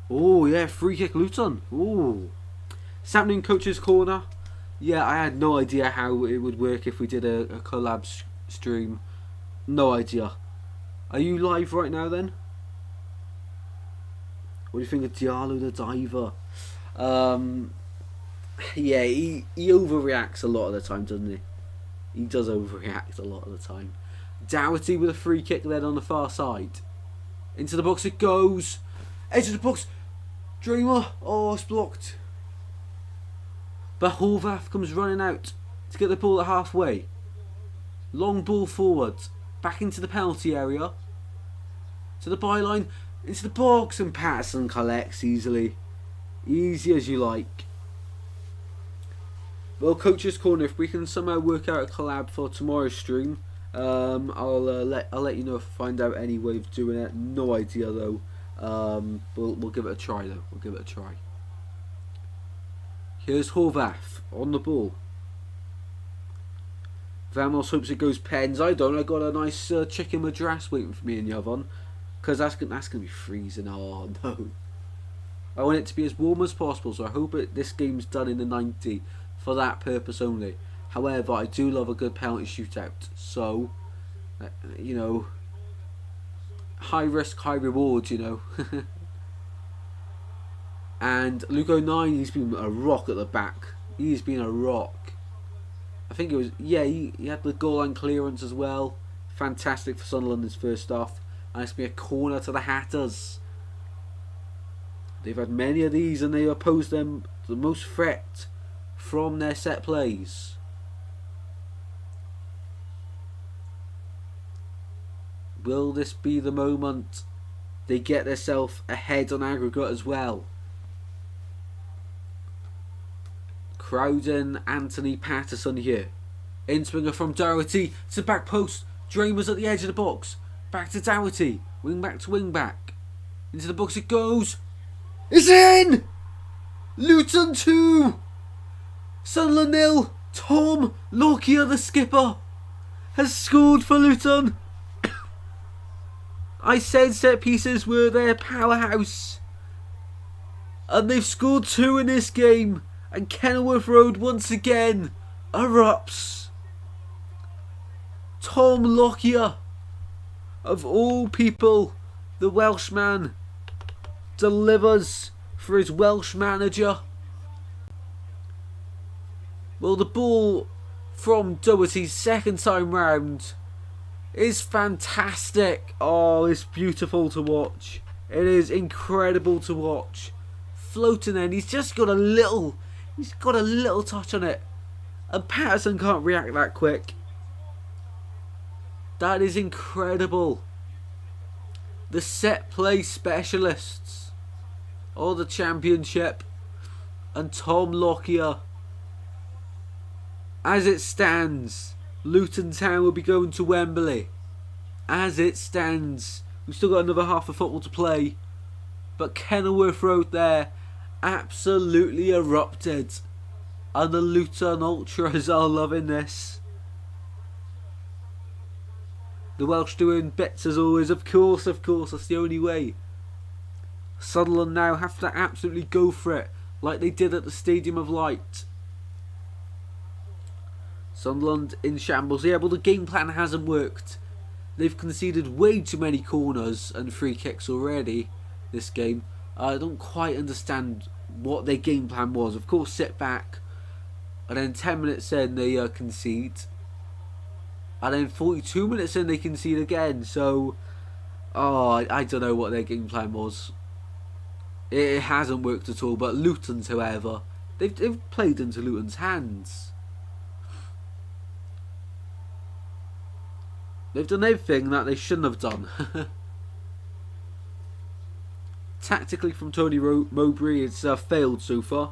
Oh yeah, free kick Luton. Oh, it's happening. Coach's corner. Yeah, I had no idea how it would work if we did a collab stream. No idea. Are you live right now then? What do you think of Diallo the diver? Yeah, he overreacts a lot of the time, doesn't he? He does overreact a lot of the time. Doherty with a free kick then on the far side. Into the box it goes. Edge of the box. Dreamer. Oh, it's blocked. But Horvath comes running out to get the ball at halfway. Long ball forward. Back into the penalty area. To the byline. Into the box. And Patterson collects easily. Easy as you like. Well, Coach's Corner, if we can somehow work out a collab for tomorrow's stream, I'll let you know if I find out any way of doing it. No idea though. We'll give it a try though. We'll give it a try. Here's Horvath on the ball. Vamos hopes it goes pens. I don't. I got a nice chicken madras waiting for me in the oven, because that's gonna be freezing. Oh no. I want it to be as warm as possible, so I hope this game's done in the 90 for that purpose only. However, I do love a good penalty shootout, so you know, high risk, high reward, you know. And Luke 09, he's been a rock at the back. He's been a rock. I think it was, yeah, he had the goal line clearance as well. Fantastic for Sunderland his first half. And it's been a corner to the Hatters. They've had many of these and they oppose them the most threat from their set plays. Will this be the moment they get themselves ahead on aggregate as well? Crowden, Anthony, Patterson here. In-swinger from Doherty to the back post. Dramer's at the edge of the box. Back to Doherty. Wing back to wing back. Into the box it goes. It's in! Luton 2! Sunderland 0. Tom Lockyer, the skipper, has scored for Luton. I said set pieces were their powerhouse. And they've scored 2 in this game. And Kenilworth Road once again erupts. Tom Lockyer, of all people, the Welshman, delivers for his Welsh manager. Well, the ball from Doherty's second time round is fantastic. Oh, it's beautiful to watch. It is incredible to watch. Floating in, he's got a little touch on it, and Patterson can't react that quick. That is incredible. The set play specialists of the Championship, and Tom Lockyer. As it stands, Luton Town will be going to Wembley. As it stands, we've still got another half of football to play, but Kenilworth Road there absolutely erupted, and the Luton Ultras are loving this. The Welsh doing bits as always. Of course, that's the only way. Sunderland now have to absolutely go for it, like they did at the Stadium of Light. Sunderland in shambles. Yeah, well, the game plan hasn't worked. They've conceded way too many corners and free kicks already this game. I don't quite understand what their game plan was. Of course, sit back, and then 10 minutes in they concede, and then 42 minutes in they concede again. So, I don't know what their game plan was. It hasn't worked at all. But Luton's, however, they've played into Luton's hands. They've done everything that they shouldn't have done. Tactically from Tony Mowbray, it's failed so far.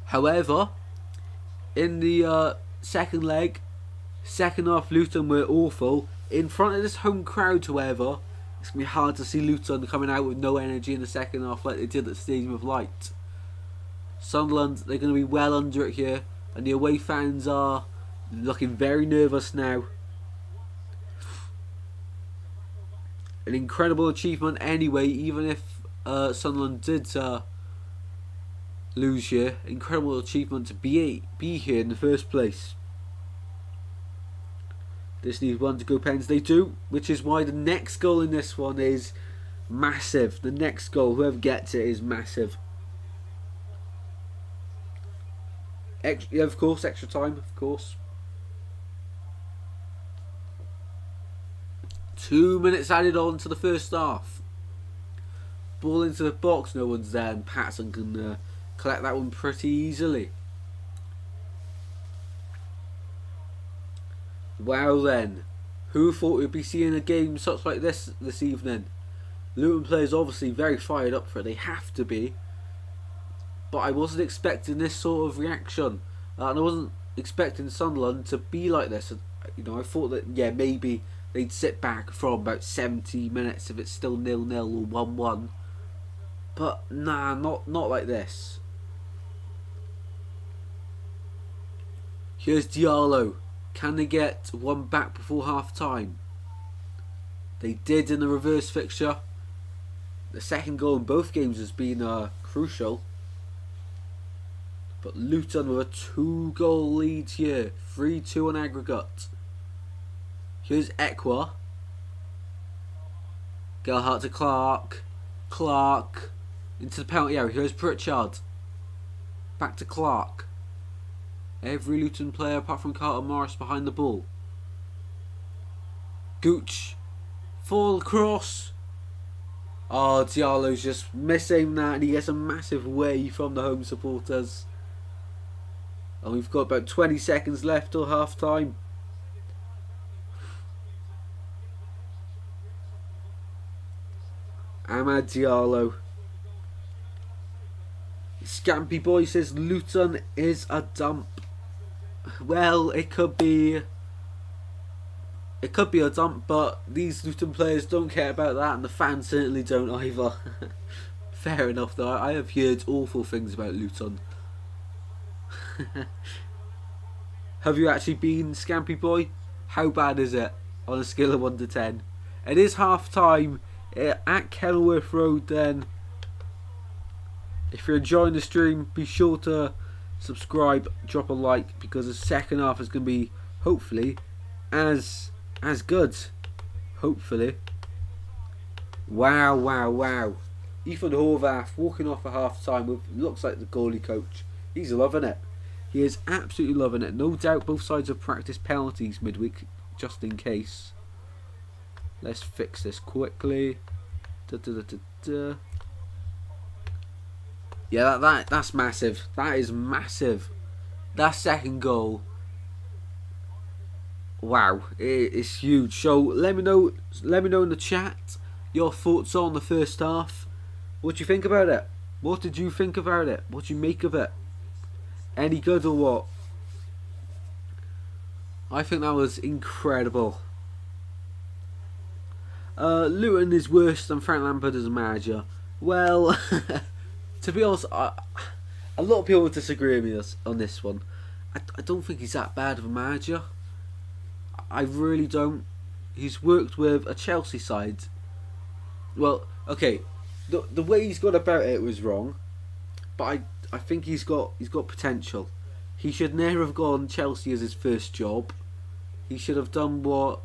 However, in the second leg, second half, Luton were awful. In front of this home crowd, however, it's going to be hard to see Luton coming out with no energy in the second half like they did at the Stadium of Light. Sunderland, they're going to be well under it here, and the away fans are looking very nervous now. An incredible achievement anyway, even if Sunderland did lose here. Incredible achievement to be here in the first place. This needs one to go pens. They do, which is why the next goal in this one is massive. The next goal, whoever gets it, is massive. Yeah, of course, extra time, of course. 2 minutes added on to the first half. Ball into the box, no one's there, and Patson can collect that one pretty easily. Wow then, who thought we'd be seeing a game such like this evening? Luton players obviously very fired up for it, they have to be. But I wasn't expecting this sort of reaction. And I wasn't expecting Sunderland to be like this. You know, I thought that, yeah, maybe they'd sit back from about 70 minutes if it's still 0-0 or 1-1. But nah, not like this. Here's Diallo. Can they get one back before half time? They did in the reverse fixture. The second goal in both games has been crucial. But Luton with a 2-goal lead here. 3-2 on aggregate. Here's Ekwa. Gerhardt to Clark. Clark. Into the penalty area. Here's Pritchard. Back to Clark. Every Luton player apart from Carter Morris behind the ball. Gooch. Full cross. Oh, Diallo's just missing that, and he gets a massive wave from the home supporters. And we've got about 20 seconds left till half time. Amad Diallo. Scampy Boy says Luton is a dump. Well, it could be a dump, but these Luton players don't care about that, and the fans certainly don't either. Fair enough though, I have heard awful things about Luton. Have you actually been, Scampy Boy? How bad is it on a scale of 1 to 10? It is half time at Kenilworth Road then. If you're enjoying the stream, be sure to subscribe, drop a like, because the second half is going to be hopefully as good. Hopefully. Wow. Ethan Horvath walking off at half time with, looks like the goalie coach. He's loving it. He is absolutely loving it. No doubt both sides have practiced penalties midweek just in case. Let's fix this quickly. Yeah, that's massive. That is massive. That second goal. Wow, it's huge. So let me know in the chat your thoughts on the first half. What do you think about it? What did you think about it? What do you make of it? Any good or what? I think that was incredible. Luton is worse than Frank Lampard as a manager. Well, to be honest, a lot of people disagree with me on this one. I don't think he's that bad of a manager. I really don't. He's worked with a Chelsea side. Well, okay, the way he's gone about it was wrong, but I think he's got potential. He should never have gone Chelsea as his first job. He should have done what...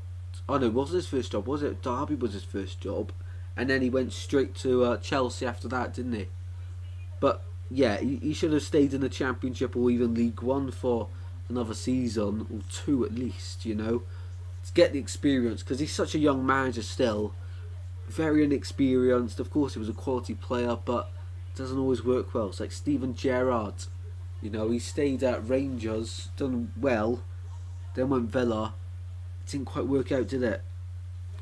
Oh no, it wasn't his first job, was it? Derby was his first job. And then he went straight to Chelsea after that, didn't he? But yeah, he should have stayed in the Championship or even League One for another season, or two at least, you know. To get the experience, because he's such a young manager still. Very inexperienced. Of course he was a quality player, but it doesn't always work well. It's like Steven Gerrard. You know, he stayed at Rangers, done well, then went Villa. It didn't quite work out, did it?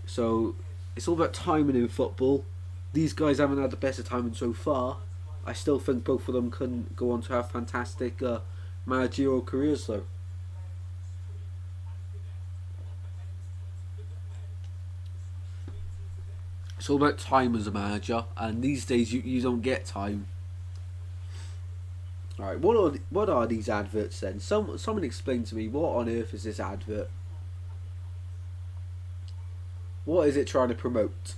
So it's all about timing in football. These guys haven't had the best of timing so far. I still think both of them can go on to have fantastic managerial careers though. It's all about time as a manager, and these days you don't get time. Alright, what are these adverts then? Someone explain to me, what on earth is this advert? What is it trying to promote?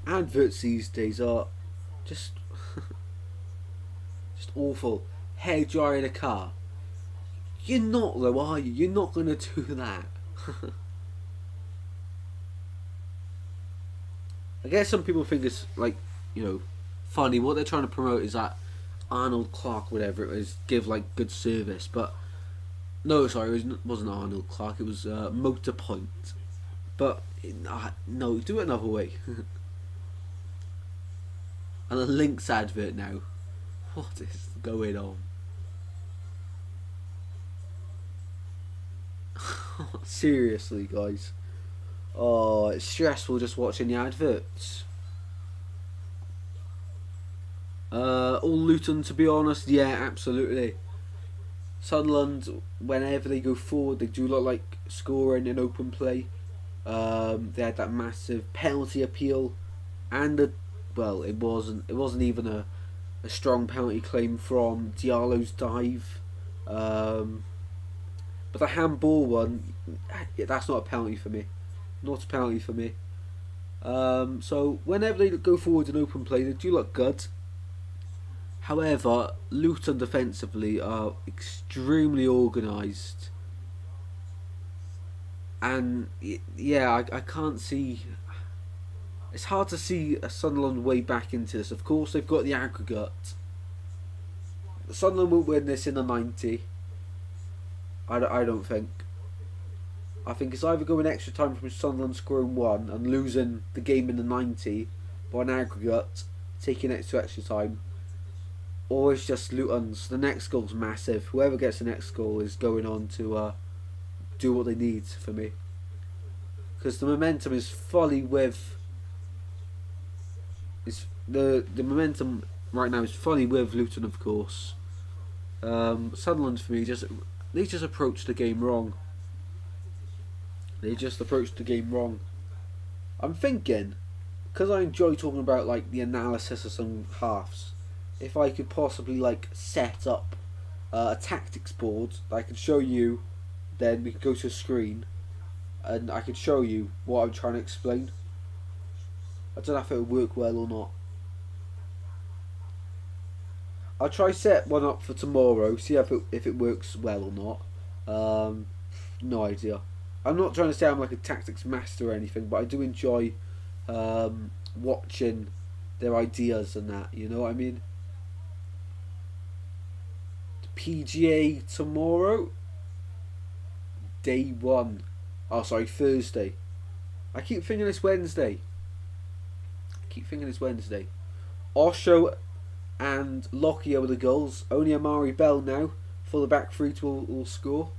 Adverts these days are just awful. Hair dryer in a car. You're not though, are you? You're not going to do that. I guess some people think it's like, you know, funny. What they're trying to promote is that Arnold Clark, whatever it was, give like good service. But no, sorry, it wasn't Arnold Clark. It was Motorpoint. But No, do it another way. And a Lynx advert now. What is going on? Seriously, guys. Oh, it's stressful just watching the adverts. All Luton, to be honest, yeah, absolutely. Sunderland, whenever they go forward, they do look like scoring in open play. They had that massive penalty appeal, and it wasn't even a strong penalty claim from Diallo's dive. But the handball one, that's not a penalty for me. Not a penalty for me. So whenever they go forward in open play, they do look good. However, Luton defensively are extremely organised. And yeah, I can't see. It's hard to see a Sunderland way back into this. Of course, they've got the aggregate. Sunderland won't win this in the 90. I don't think. I think it's either going extra time from Sunderland scoring one and losing the game in the 90 by an aggregate, taking extra time, or it's just Luton's. The next goal's massive. Whoever gets the next goal is going on to do what they need for me. Because the momentum is fully with. The momentum right now is fully with Luton, of course. Sunderland for me they just approached the game wrong. I'm thinking, because I enjoy talking about like the analysis of some halves, if I could possibly like set up a tactics board that I could show you, then we could go to a screen and I could show you what I'm trying to explain. I don't know if it would work well or not. I'll try set one up for tomorrow, see if it works well or not. No idea. I'm not trying to say I'm like a tactics master or anything, but I do enjoy watching their ideas and that, you know what I mean? The PGA tomorrow, day 1. Oh, sorry, Thursday. I keep thinking it's Wednesday. Osho and Lockyer with the goals. Only Amari Bell now for the back three will score.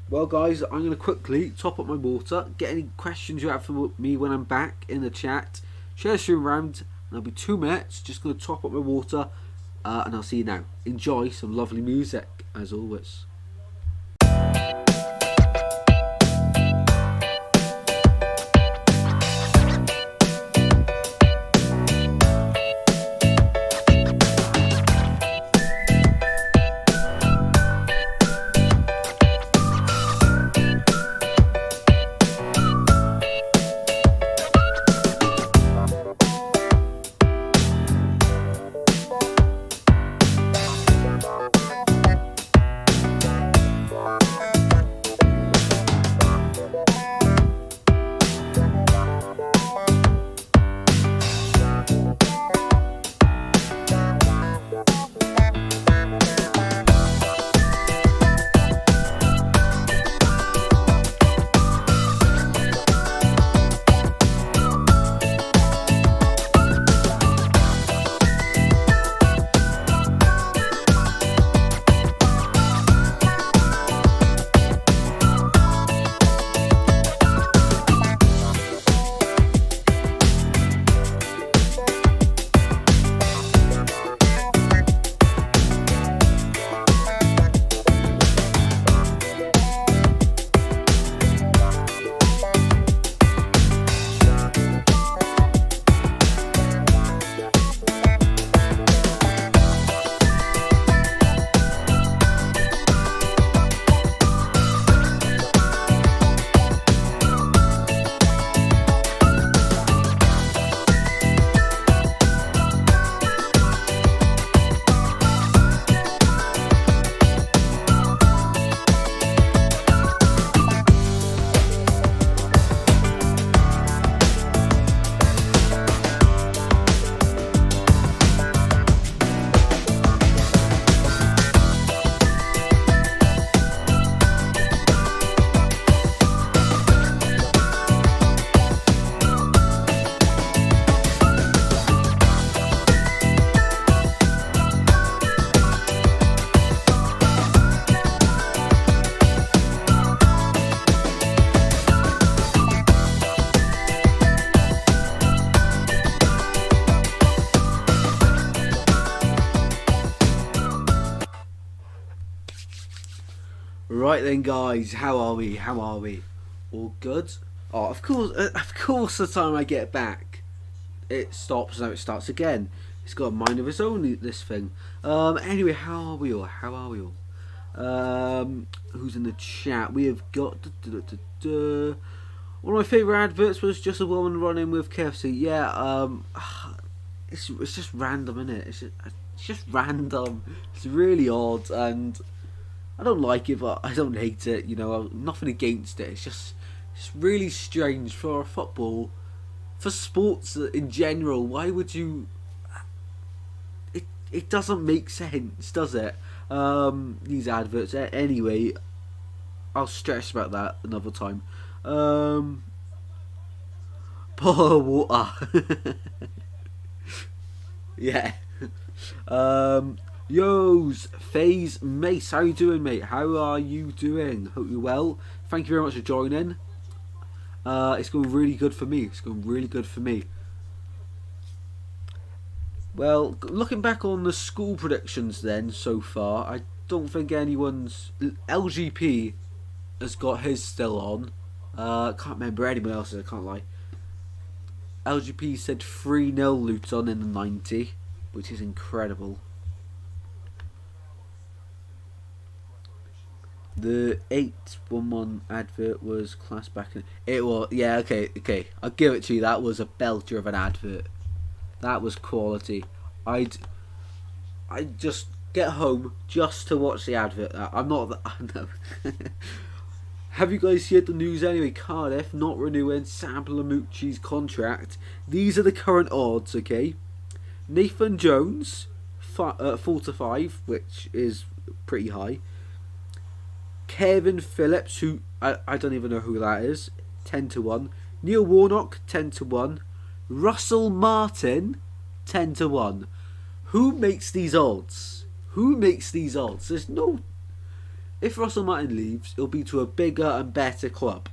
Well, guys, I'm going to quickly top up my water. Get any questions you have for me when I'm back in the chat. Share the stream around, and I'll be 2 minutes. Just going to top up my water, and I'll see you now. Enjoy some lovely music, as always. Right then, guys, how are we? How are we? All good? Oh, of course. The time I get back, it stops. Now it starts again. It's got a mind of its own. This thing. Anyway, how are we all? How are we all? Who's in the chat? We have got. One of my favourite adverts was just a woman running with KFC. Yeah. It's just random, isn't it? It's just random. It's really odd, and I don't like it, but I don't hate it. You know, nothing against it. It's really strange for football, for sports in general. Why would you? It doesn't make sense, does it? These adverts. Anyway, I'll stress about that another time. Pour water. Yeah. Yo's FaZe Mace, how you doing, mate? How are you doing? Hope you're well. Thank you very much for joining. It's going really good for me. It's going really good for me. Well, looking back on the school predictions then so far, I don't think anyone's... LGP has got his still on. Can't remember anyone else's, I can't lie. LGP said 3-0 Luton in the 90, which is incredible. The 811 advert was class back in... It was... Yeah, okay. I'll give it to you. That was a belter of an advert. That was quality. I'd just get home just to watch the advert. I'm not... No. Have you guys heard the news anyway? Cardiff not renewing Sam Lamucci's contract. These are the current odds, okay? Nathan Jones, 4-5, which is pretty high. Kevin Phillips, who I don't even know who that is, 10-1. Neil Warnock, 10-1. Russell Martin, 10-1. Who makes these odds? Who makes these odds? There's no... If Russell Martin leaves, it'll be to a bigger and better club.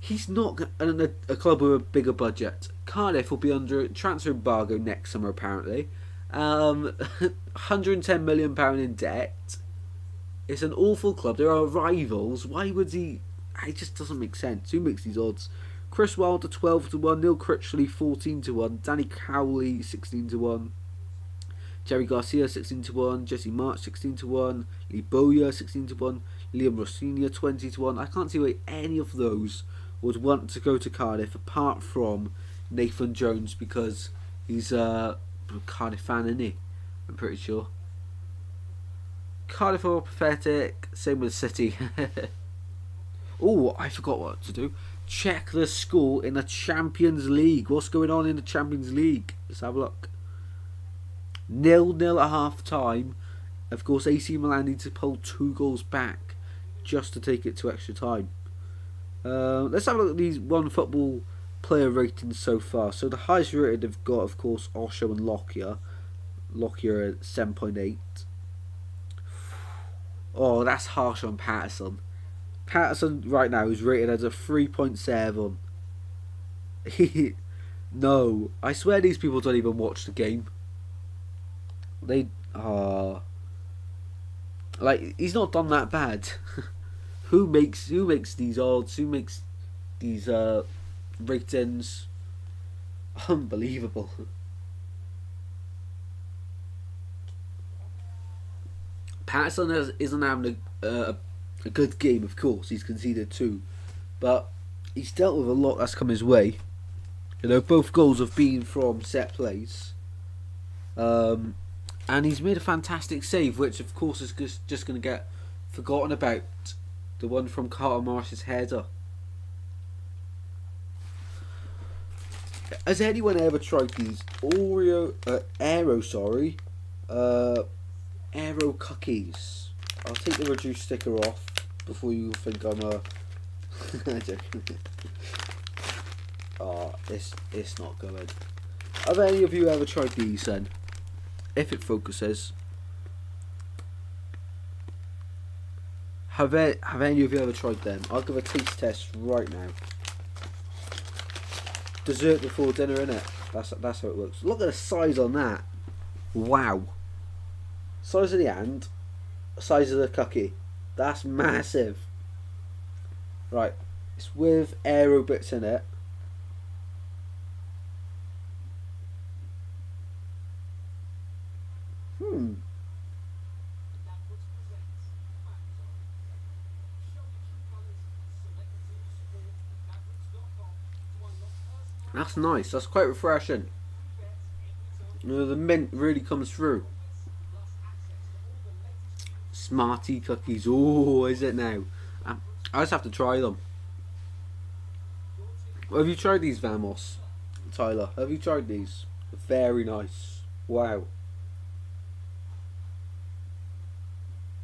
He's not a club with a bigger budget. Cardiff will be under transfer embargo next summer, apparently. £110 million in debt. It's an awful club. There are rivals. Why would he... It just doesn't make sense. Who makes these odds? Chris Wilder 12-1. Neil Critchley 14-1. Danny Cowley 16-1. Jerry Garcia 16-1, Jesse March 16-1, Lee Bowyer 16-1, Liam Rossinia 20-1. I can't see why any of those would want to go to Cardiff apart from Nathan Jones, because he's a Cardiff fan, isn't he? I'm pretty sure. Cardiff are pathetic, same with City. Oh, I forgot what to do. Check the score in the Champions League. What's going on in the Champions League? Let's have a look. 0-0 at half time. Of course, AC Milan need to pull 2 goals back just to take it to extra time. Let's have a look at these one football player ratings so far. So the highest rated they've got, of course, Osho and Lockyer. Lockyer at 7.8. Oh, that's harsh on Patterson. Patterson right now is rated as a 3.7. No, I swear these people don't even watch the game. They are like, he's not done that bad. Who makes these odds? Who makes these ratings? Unbelievable. Patterson isn't having a good game, of course. He's conceded 2, but he's dealt with a lot that's come his way. You know, both goals have been from set plays. And he's made a fantastic save, which of course is just going to get forgotten about. The one from Carter Marsh's header. Has anyone ever tried these Aero cookies? I'll take the reduced sticker off before you think I'm a... Oh, it's not good. Have any of you ever tried these then? If it focuses. Have any of you ever tried them? I'll give a taste test right now. Dessert before dinner, innit? That's how it works. Look at the size on that. Wow. Size of the hand, size of the cookie. That's massive. Right, it's with aero bits in it. That's nice. That's quite refreshing. You know, the mint really comes through. Smarty cookies. Oh, is it now? I just have to try them. Have you tried these, Vamos? Tyler, have you tried these? Very nice. Wow.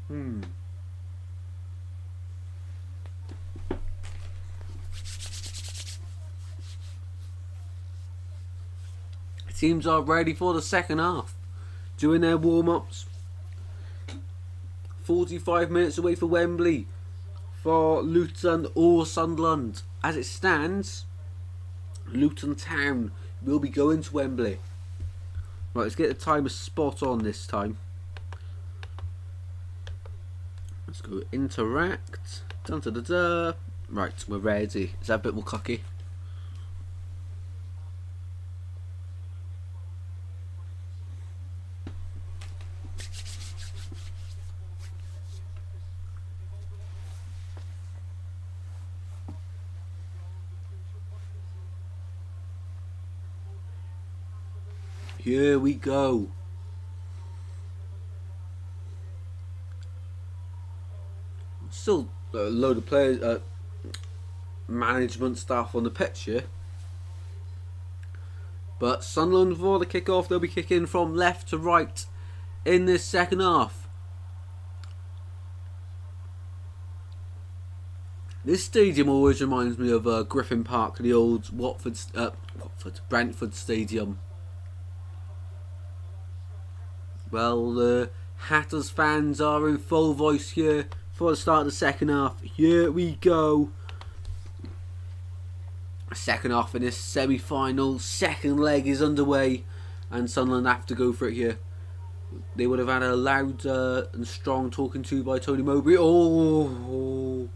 Hmm. Teams are ready for the second half. Doing their warm-ups. 45 minutes away for Wembley. For Luton or Sunderland. As it stands, Luton Town will be going to Wembley. Right, let's get the timer spot on this time. Let's go interact. Dun, da, da, da. Right, we're ready. Is that a bit more cocky? Here we go. Still a load of players, management staff on the pitch here. But Sunderland, before the kick-off, they'll be kicking from left to right in this second half. This stadium always reminds me of Griffin Park, the old Brentford Stadium. Well, the Hatters fans are in full voice here for the start of the second half. Here we go. Second half in this semi-final. Second leg is underway, and Sunderland have to go for it here. They would have had a loud and strong talking to by Tony Mowbray. Oh,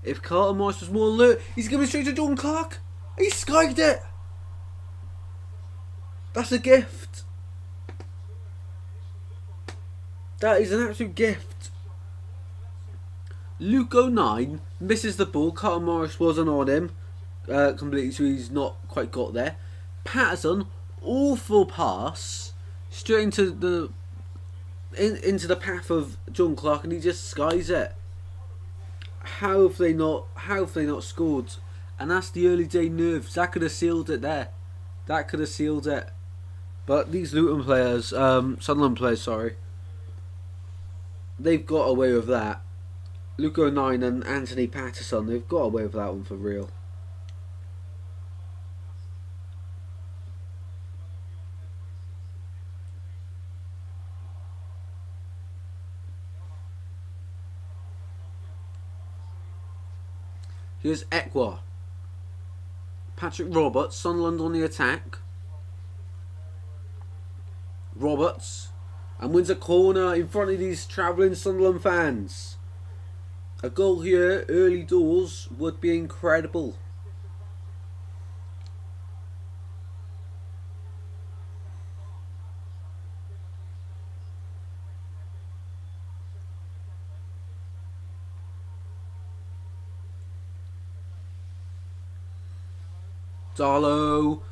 if Carlton Morris was more alert, he's going straight to Jordan Clark. He skied it. That's a gift. That is an absolute gift. Luke 09 misses the ball. Carlton Morris wasn't on him completely, so he's not quite got there. Patterson, awful pass straight into the path of John Clark, and he just skies it. How have they not scored? And that's the early day nerves. That could have sealed it there. That could have sealed it. But these Luton players, Sunderland players, sorry, they've got away with that. Luke 09 and Anthony Patterson, they've got away with that one for real. Here's Ekwa. Patrick Roberts, Sunderland on the attack. Roberts. And wins a corner in front of these travelling Sunderland fans. A goal here, early doors, would be incredible. Diallo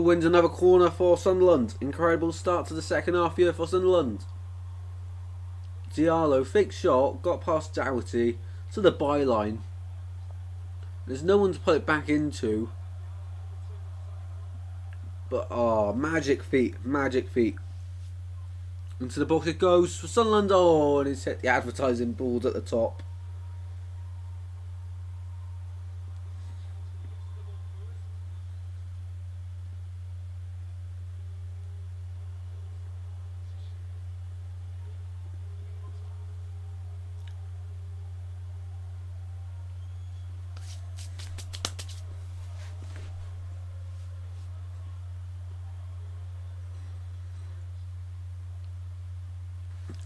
wins another corner for Sunderland. Incredible start to the second half here for Sunderland. Diallo, fake shot, got past Doughty to the byline. There's no one to put it back into. But, magic feet. Into the box it goes for Sunderland. Oh, and it's hit the advertising board at the top.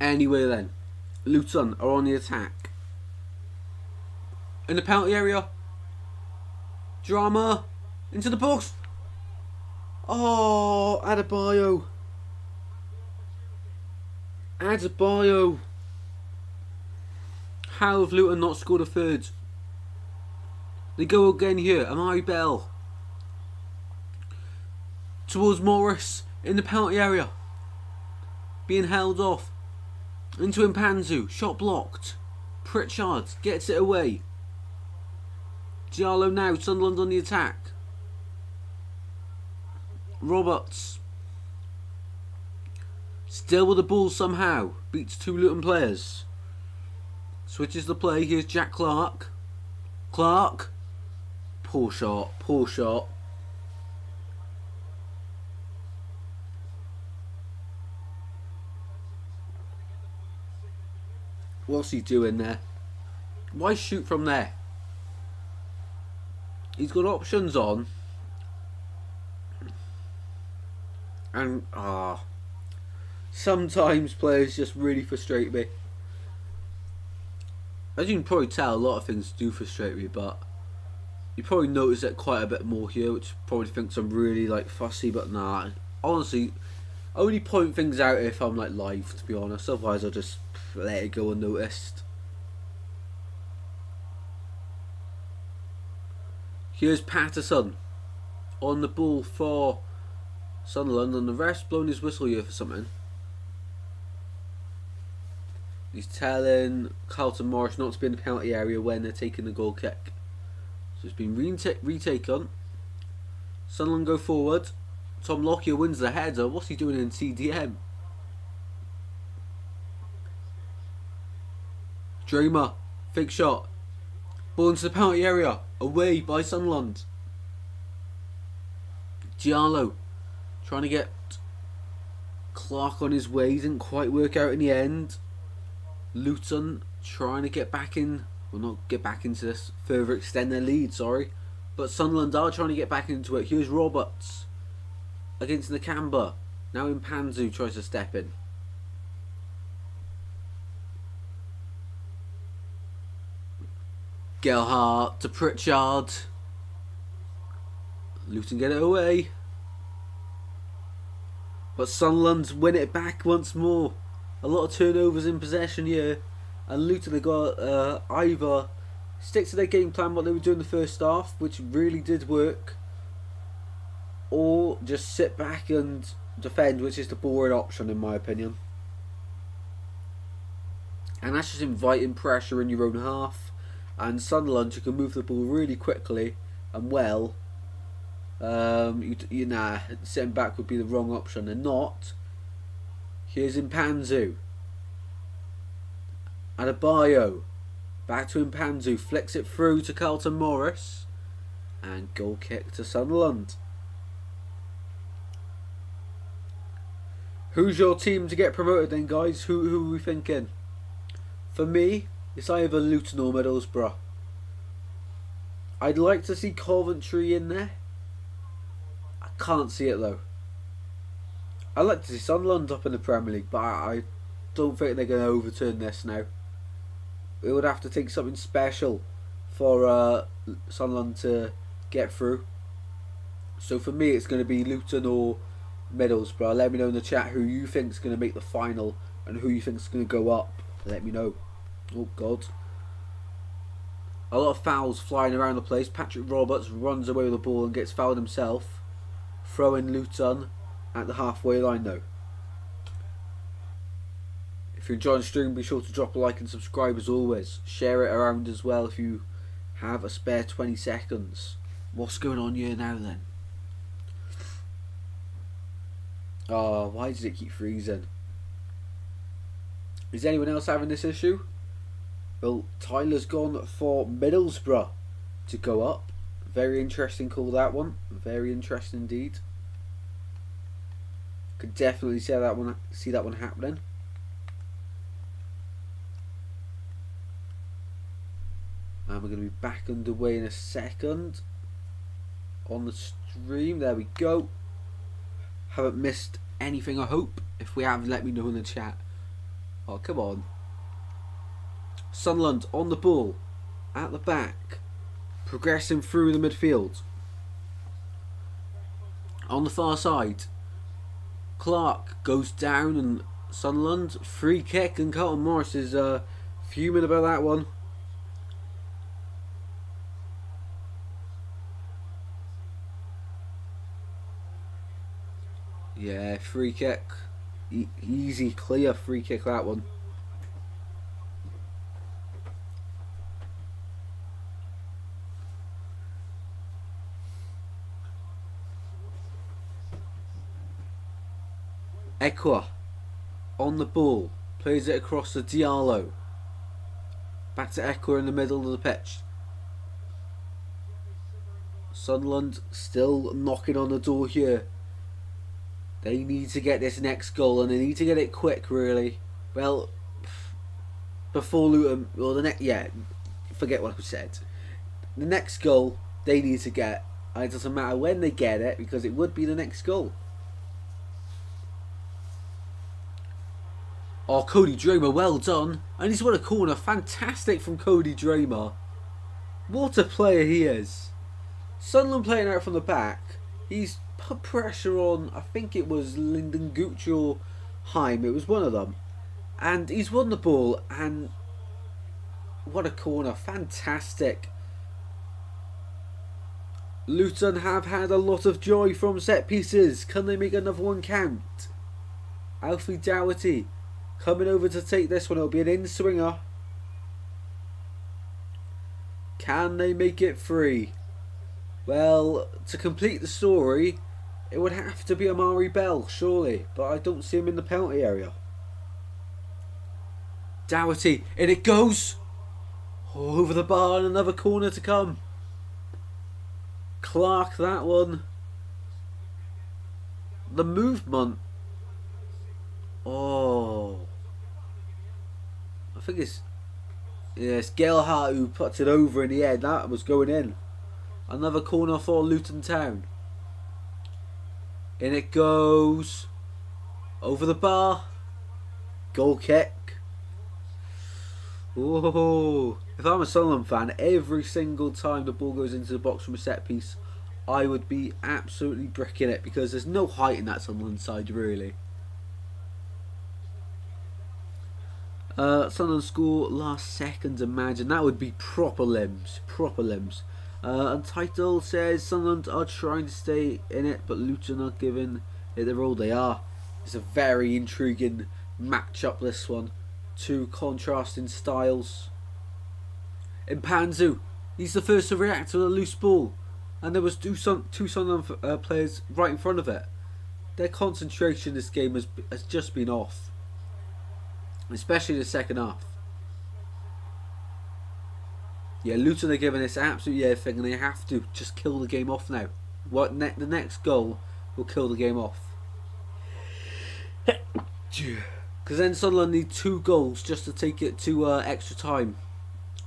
Anyway then, Luton are on the attack. In the penalty area. Drama. Into the box. Oh, Adebayo. Adebayo. How have Luton not scored a third? They go again here. Amari Bell. Towards Morris. In the penalty area. Being held off. Into Mpanzu. Shot blocked. Pritchard gets it away. Diallo now. Sunderland on the attack. Roberts. Still with the ball somehow. Beats 2 Luton players. Switches the play. Here's Jack Clark. Clark. Poor shot. Poor shot. What's he doing there? Why shoot from there? He's got options on. And sometimes players just really frustrate me. As you can probably tell, a lot of things do frustrate me, but you probably notice it quite a bit more here, which probably thinks I'm really like fussy, but nah. Honestly, I only point things out if I'm like live, to be honest. Otherwise I'll just let it go unnoticed. Here's Patterson on the ball for Sunderland, and the ref's blown his whistle here for something. He's telling Carlton Morris not to be in the penalty area when they're taking the goal kick. So it's been retaken. Sunderland go forward. Tom Lockyer wins the header. What's he doing in CDM? Dramer, fake shot. Ball into the penalty area. Away by Sunderland. Diallo trying to get Clark on his way. Didn't quite work out in the end. Luton trying to get back in. Well, not get back into this. Further extend their lead, sorry. But Sunderland are trying to get back into it. Here's Roberts against Nakamba. Now Mpanzu tries to step in. Gelhardt to Pritchard. Luton get it away. But Sunderland win it back once more. A lot of turnovers in possession here. And Luton have got either stick to their game plan, what they were doing the first half, which really did work, or just sit back and defend, which is the boring option in my opinion. And that's just inviting pressure in your own half. And Sunderland, you can move the ball really quickly and well. Sitting back would be the wrong option. They're not. Here's Mpanzu. Adebayo. Back to Mpanzu. Flicks it through to Carlton Morris. And goal kick to Sunderland. Who's your team to get promoted then, guys? Who are we thinking? For me, it's either Luton or Middlesbrough. I'd like to see Coventry in there. I can't see it though. I'd like to see Sunderland up in the Premier League, but I don't think they're going to overturn this now. It would have to take something special for Sunderland to get through. So for me, it's going to be Luton or Middlesbrough. Let me know in the chat who you think is going to make the final and who you think is going to go up. Let me know. Oh God. A lot of fouls flying around the place. Patrick Roberts runs away with the ball and gets fouled himself. Throwing Luton at the halfway line though. If you're enjoying the stream, be sure to drop a like and subscribe as always. Share it around as well if you have a spare 20 seconds. What's going on here now then? Oh, why does it keep freezing? Is anyone else having this issue? Well, Tyler's gone for Middlesbrough to go up. Very interesting call, that one. Very interesting indeed. Could definitely see that one happening. And we're going to be back underway in a second on the stream. There we go. Haven't missed anything, I hope. If we have, let me know in the chat. Oh, come on. Sunderland on the ball. At the back. Progressing through the midfield. On the far side. Clark goes down and Sunderland. Free kick and Carlton Morris is fuming about that one. Yeah, free kick. Easy, clear free kick, that one. Ekwa on the ball. Plays it across to Diallo. Back to Ekwa in the middle of the pitch. Sunderland still knocking on the door here. They need to get this next goal and they need to get it quick, really. Well, before Luton, well, forget what I said. The next goal they need to get, and it doesn't matter when they get it because it would be the next goal. Oh, Cody Dramer, well done. And he's won a corner. Fantastic from Cody Dramer. What a player he is. Sunderland playing out from the back. He's put pressure on, I think it was Lyndon Gooch or Heim. It was one of them. And he's won the ball. And what a corner. Fantastic. Luton have had a lot of joy from set pieces. Can they make another one count? Alfie Dougherty coming over to take this one. It'll be an in-swinger. Can they make it free? Well, to complete the story, it would have to be Amari Bell, surely. But I don't see him in the penalty area. Dougherty, in it goes. Oh, over the bar and another corner to come. Clark, that one. The movement. Oh. I think it's Gelhardt who puts it over in the head. That was going in. Another corner for Luton Town. In it goes. Over the bar. Goal kick. Oh, if I'm a Sunderland fan, every single time the ball goes into the box from a set piece, I would be absolutely bricking it because there's no height in that Sunderland side, really. Sunderland score last second, imagine. That would be proper limbs. Proper limbs. Untitled says Sunderland are trying to stay in it, but Luton are giving it the role they are. It's a very intriguing matchup, this one. Two contrasting styles. Mpanzu, he's the first to react to a loose ball. And there was two Sunderland players right in front of it. Their concentration in this game has just been off. Especially the second half. Yeah, Luton are giving this absolutely everything and they have to just kill the game off now. The next goal will kill the game off. Because then Sunderland need 2 goals just to take it to extra time.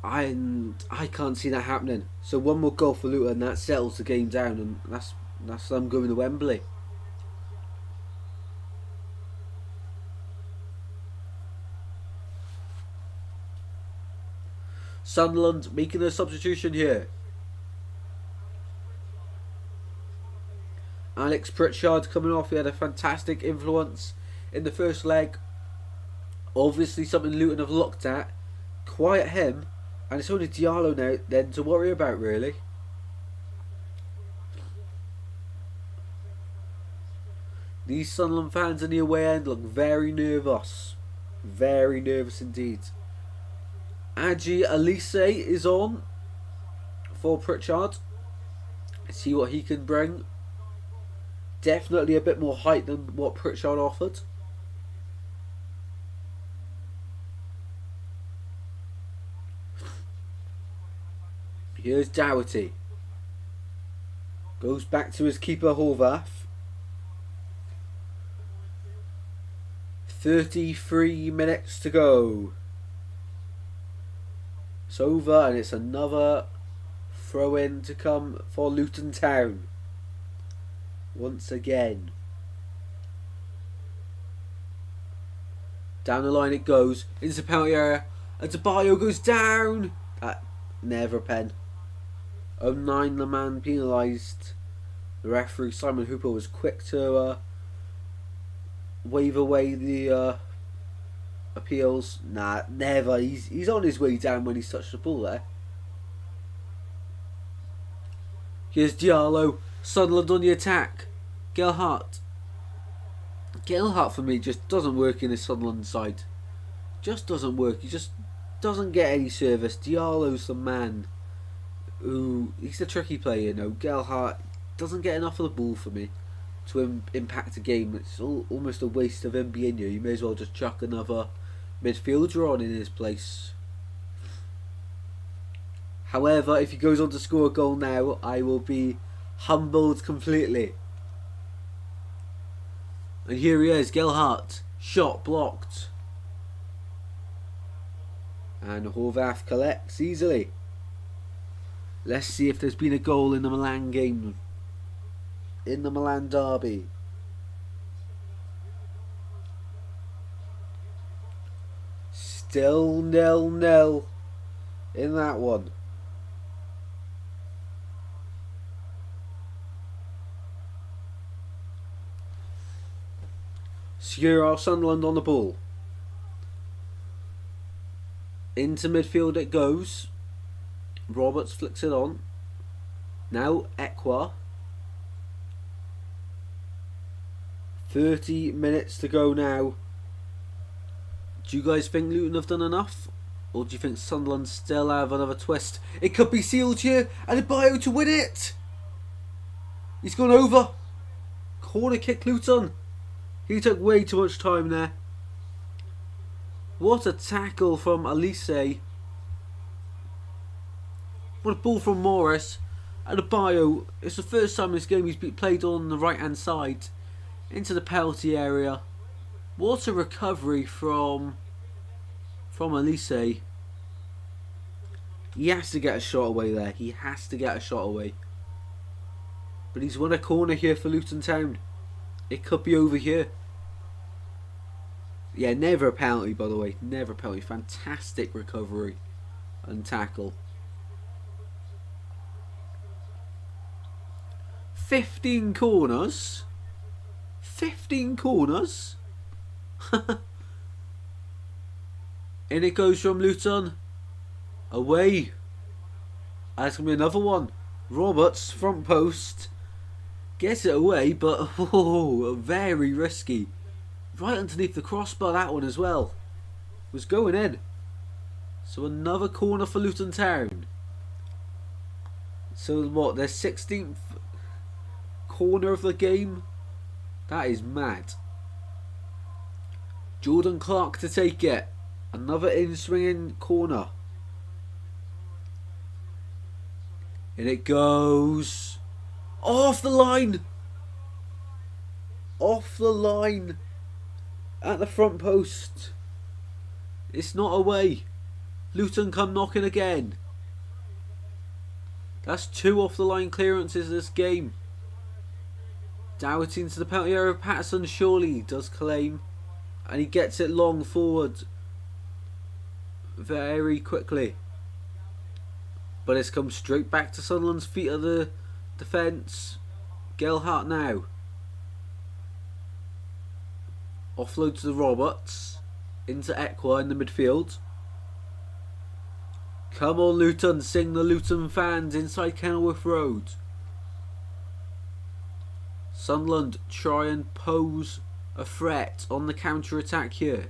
And I can't see that happening. So one more goal for Luton, that settles the game down, and that's them going to Wembley. Sunderland making a substitution here. Alex Pritchard coming off. He had a fantastic influence in the first leg. Obviously something Luton have looked at. Quiet him. And it's only Diallo now then to worry about, really. These Sunderland fans in the away end look very nervous. Very nervous indeed. Aji Elise is on for Pritchard. See what he can bring. Definitely a bit more height than what Pritchard offered. Here's Dougherty. Goes back to his keeper Horvath. 33 minutes to go. It's over and it's another throw in to come for Luton Town. Once again. Down the line it goes. Into the penalty area. Adebayo goes down. Never a pen. 09 the man penalised. The referee Simon Hooper was quick to wave away the appeals. Nah, never. He's on his way down when he's touched the ball there. Here's Diallo. Sunderland on the attack. Gelhardt. Gelhardt for me just doesn't work in his Sunderland side. Just doesn't work. He just doesn't get any service. Diallo's the man who... He's a tricky player, you know. Gelhardt doesn't get enough of the ball for me to impact a game. It's almost a waste of him being here. You may as well just chuck another midfielder on in his place. However, if he goes on to score a goal now, I will be humbled completely. And here he is, Gelhardt. Shot blocked. And Horvath collects easily. Let's see if there's been a goal in the Milan game. In the Milan derby. Still 0-0 in that one. Sierra Sunderland on the ball. Into midfield it goes. Roberts flicks it on. Now Ekwa. 30 minutes to go now. Do you guys think Luton have done enough? Or do you think Sunderland still have another twist? It could be sealed here. And Adebayo to win it. He's gone over. Corner kick Luton. He took way too much time there. What a tackle from Elise. What a ball from Morris. Adebayo, it's the first time in this game he's been played on the right hand side. Into the penalty area. What a recovery from Elise. He has to get a shot away there. He has to get a shot away. But he's won a corner here for Luton Town. It could be over here. Yeah, never a penalty, by the way. Never a penalty. Fantastic recovery and tackle. 15 corners. 15 corners. And it goes from Luton. Away. That's going to be another one. Roberts, front post. Gets it away, but very risky. Right underneath the crossbar, that one as well. Was going in. So another corner for Luton Town. So what, their 16th corner of the game? That is mad. Jordan Clark to take it. Another in-swinging corner. And it goes off the line. Off the line. At the front post. It's not away. Luton come knocking again. That's 2 off the line clearances this game. Dougherty into the penalty area. Patterson surely does claim. And he gets it long forward. Very quickly. But it's come straight back to Sunderland's feet of the defence. Gelhardt now. Offload to the Roberts. Into Ekwa in the midfield. Come on Luton, sing the Luton fans inside Kenilworth Road. Sunderland try and pose a threat on the counter-attack here.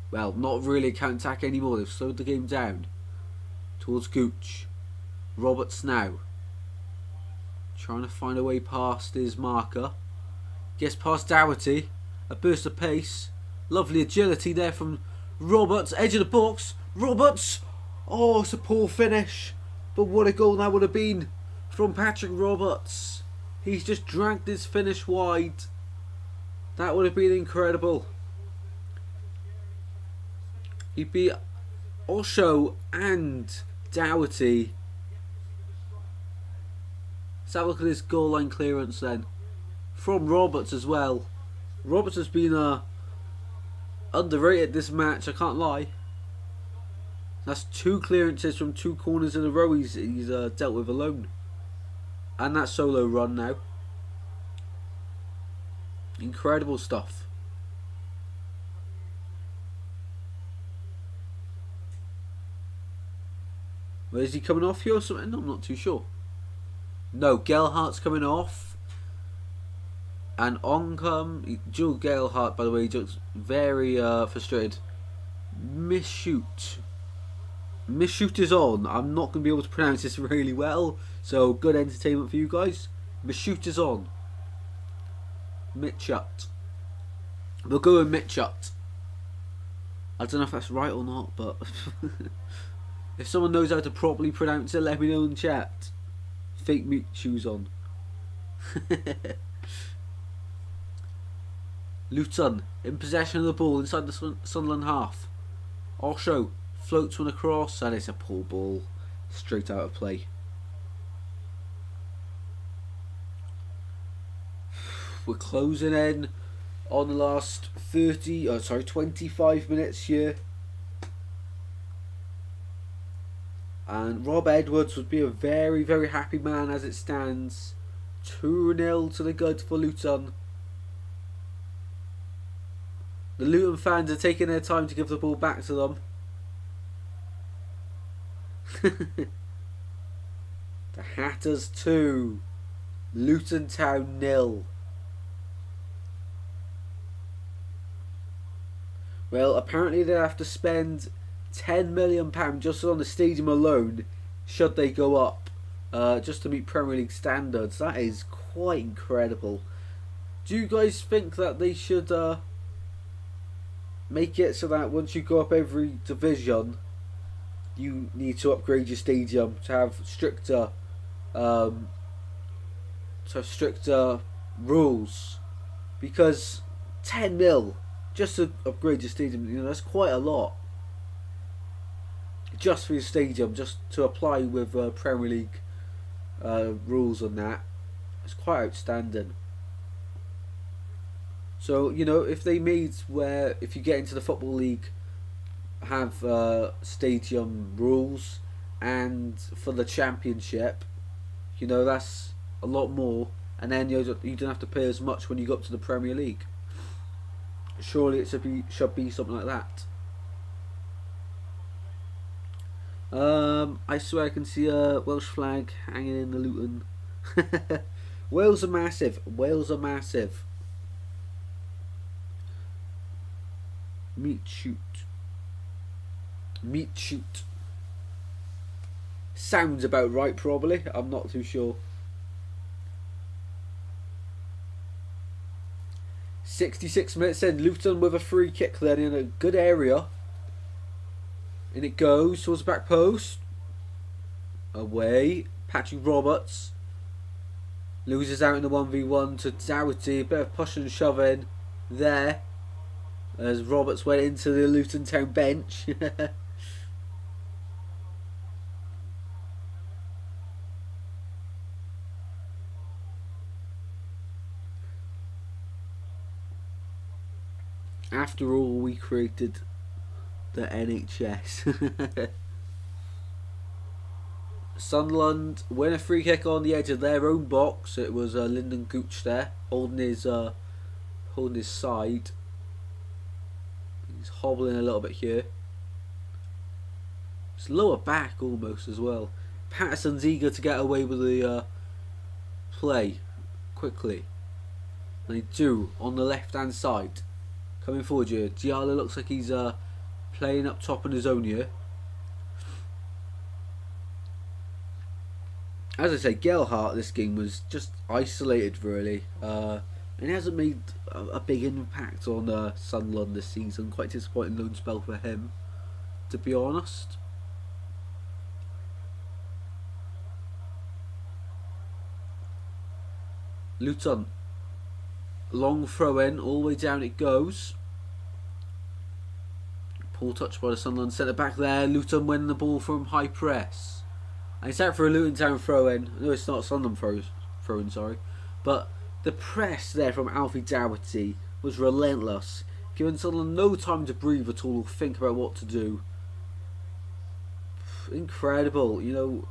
Well, not really a counter-attack anymore, they've slowed the game down. Towards Gooch. Roberts now. Trying to find a way past his marker. Gets past Dougherty. A burst of pace. Lovely agility there from Roberts. Edge of the box. Roberts! Oh, it's a poor finish. But what a goal that would have been from Patrick Roberts. He's just dragged his finish wide. That would have been incredible. He beat Osho and Dougherty. Let's have a look at this goal line clearance then. From Roberts as well. Roberts has been underrated this match, I can't lie. That's 2 clearances from 2 corners in a row he's dealt with alone. And that solo run now. Incredible stuff. Where is he coming off here or something? I'm not too sure. No, Gelhardt's coming off. And on come Joe Gelhardt, by the way, he looks very frustrated. Misshoot. Misshoot is on. I'm not going to be able to pronounce this really well, so good entertainment for you guys. Misshoot is on. Mitchut. We'll go with Mitchut. I don't know if that's right or not, but if someone knows how to properly pronounce it, let me know in chat. Fake mute shoes on. Luton in possession of the ball inside the Sunderland half. Osho floats one across and it's a poor ball straight out of play. We're closing in on the last 25 minutes here. And Rob Edwards would be a very, very happy man as it stands. 2-0 to the good for Luton. The Luton fans are taking their time to give the ball back to them. The Hatters 2. Luton Town 0. Well, apparently they have to spend £10 million just on the stadium alone, should they go up, just to meet Premier League standards. That is quite incredible. Do you guys think that they should make it so that once you go up every division, you need to upgrade your stadium to have stricter, rules? Because 10 mil just to upgrade your stadium, you know, that's quite a lot. Just for your stadium, just to apply with Premier League rules on that, it's quite outstanding. So, you know, if they made where if you get into the Football League, have stadium rules, and for the Championship, you know, that's a lot more, and then you don't have to pay as much when you go up to the Premier League. Surely it should be something like that. I swear I can see a Welsh flag hanging in the Luton. Wales are massive. Wales are massive. Meat shoot. Meat shoot. Sounds about right, probably. I'm not too sure. 66 minutes in. Luton with a free kick then in a good area. And it goes towards the back post. Away. Patrick Roberts loses out in the 1v1 to Dougherty. A bit of push and shoving there as Roberts went into the Luton Town bench. After all, we created the NHS. Sunderland win a free kick on the edge of their own box. It was Lyndon Gooch there holding his side. He's hobbling a little bit here. It's lower back almost as well. Patterson's eager to get away with the play quickly. And they do on the left hand side. Coming forward here. Diallo looks like he's playing up top on his own here. As I say, Gelhardt this game was just isolated really. And he hasn't made a big impact on Sunderland this season. Quite disappointing loan spell for him, to be honest. Luton. Long throw in, all the way down it goes. Poor touch by the Sunderland centre back there. Luton winning the ball from high press. And it's out for a Luton Town throw in. No, it's not Sunderland throw in, sorry. But the press there from Alfie Dougherty was relentless, giving Sunderland no time to breathe at all or think about what to do. incredible. You know,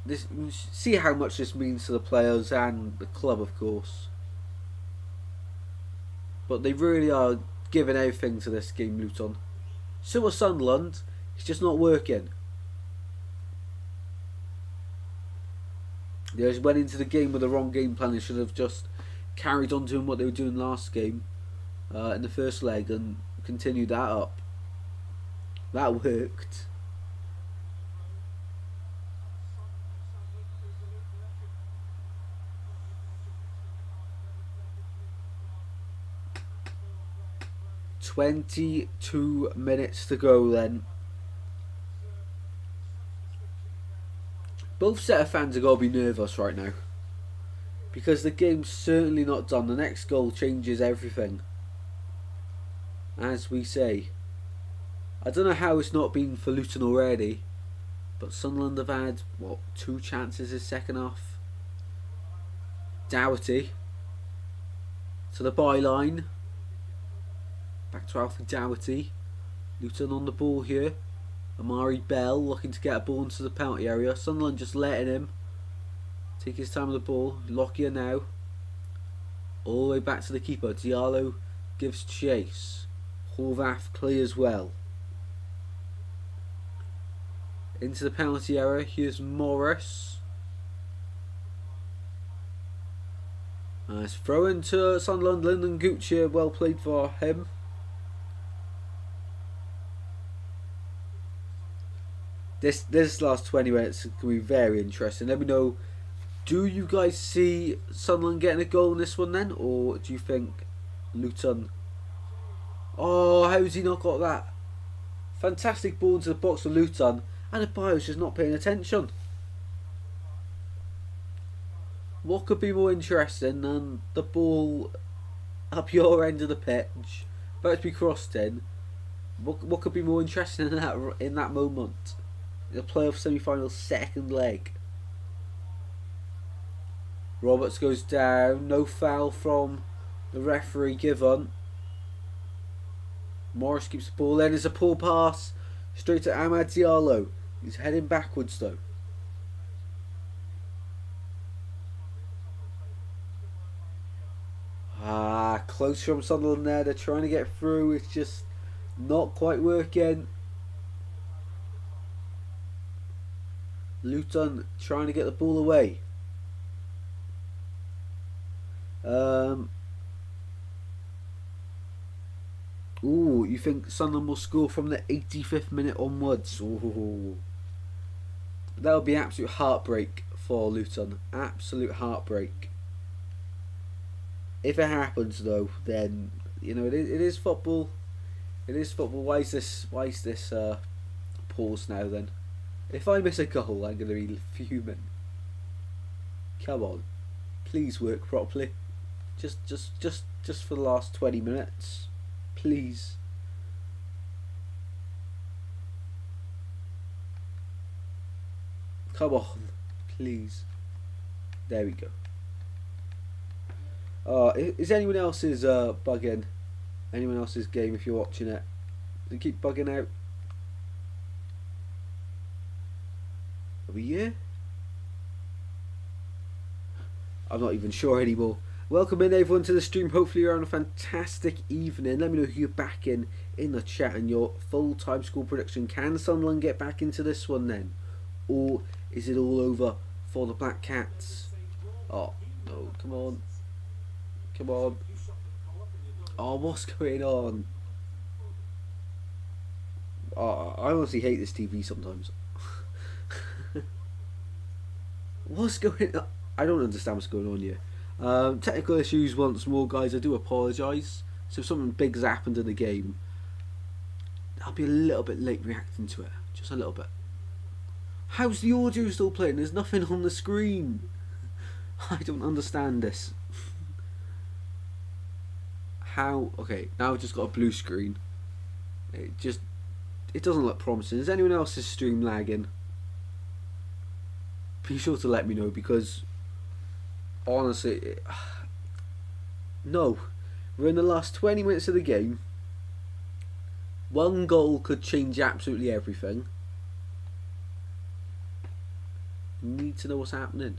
this, see how much this means to the players and the club, of course. But they really are giving everything to this game, Luton. So was Sunderland. It's just not working. They just went into the game with the wrong game plan. They should have just carried on doing what they were doing last game in the first leg and continued that up. That worked. "22 minutes to go then." Both set of fans are going to be nervous right now. Because the game's certainly not done. The next goal changes everything. As we say. I don't know how it's not been for Luton already. But Sunderland have had, what, 2 chances this second half. Doherty. To the byline. Back to Alfie Doherty. Luton on the ball here. Amari Bell looking to get a ball into the penalty area. Sunderland just letting him take his time with the ball. Lockyer now. All the way back to the keeper. Diallo gives chase. Horvath clears well. Into the penalty area. Here's Morris. Nice throw into Sunderland. Lyndon Gooch here. Well played for him. This last 20 minutes is going to be very interesting. Let me know, do you guys see Sunderland getting a goal in this one then? Or do you think Luton... Oh, how's he not got that? Fantastic ball into the box for Luton. And the buyer's just not paying attention. What could be more interesting than the ball up your end of the pitch, about to be crossed in? What could be more interesting in that moment? The playoff semi-final second leg. Roberts goes down. No foul from the referee given. Morris keeps the ball. Then there's a poor pass straight to Ahmad Diallo. He's heading backwards though. Close from Sunderland there. They're trying to get through. It's just not quite working. Luton trying to get the ball away. Ooh, you think Sunderland will score from the 85th minute onwards? Ooh. That would be absolute heartbreak for Luton. Absolute heartbreak. If it happens though, then you know it is football. It is football. Why is this pause now then? If I miss a goal, I'm going to be fuming. Come on, please work properly. Just for the last 20 minutes, please. Come on, please. There we go. Is anyone else's bugging? Anyone else's game? If you're watching it, does it keep bugging out? Are we here? I'm not even sure anymore. Welcome in everyone to the stream. Hopefully you're on a fantastic evening. Let me know who you're backing in the chat and your full-time score prediction. Can Sunderland get back into this one then? Or is it all over for the Black Cats? Oh, no, come on. Come on. Oh, what's going on? Oh, I honestly hate this TV sometimes. What's going on? I don't understand what's going on here. Technical issues once more, guys. I do apologise. So if something big's happened in the game, I'll be a little bit late reacting to it. Just a little bit. How's the audio still playing? There's nothing on the screen. I don't understand this. How? Okay, now I've just got a blue screen. It doesn't look promising. Is anyone else's stream lagging? Be sure to let me know, because honestly, no. We're in the last 20 minutes of the game. One goal could change absolutely everything. Need to know what's happening.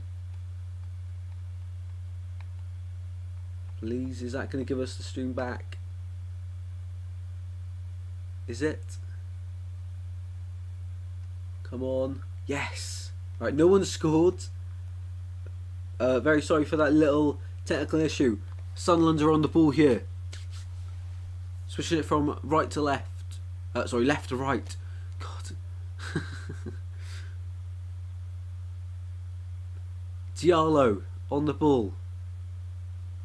Please, is that going to give us the stream back? Is it? Come on. Yes. Right, no one scored. Very sorry for that little technical issue. Sunderland are on the ball here. Switching it from right to left. Sorry, left to right. God. Diallo on the ball.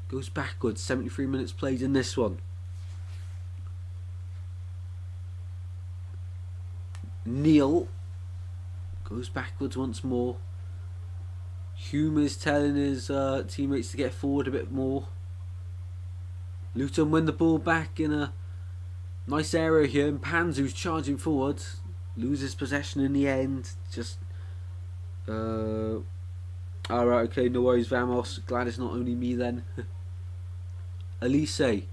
Goes backwards. 73 minutes played in this one. Neil goes backwards once more. Hume is telling his teammates to get forward a bit more. Luton win the ball back in a nice area here. And Panzu's charging forward. Loses possession in the end. Just... Alright, okay, no worries, Vamos. Glad it's not only me then. Elise.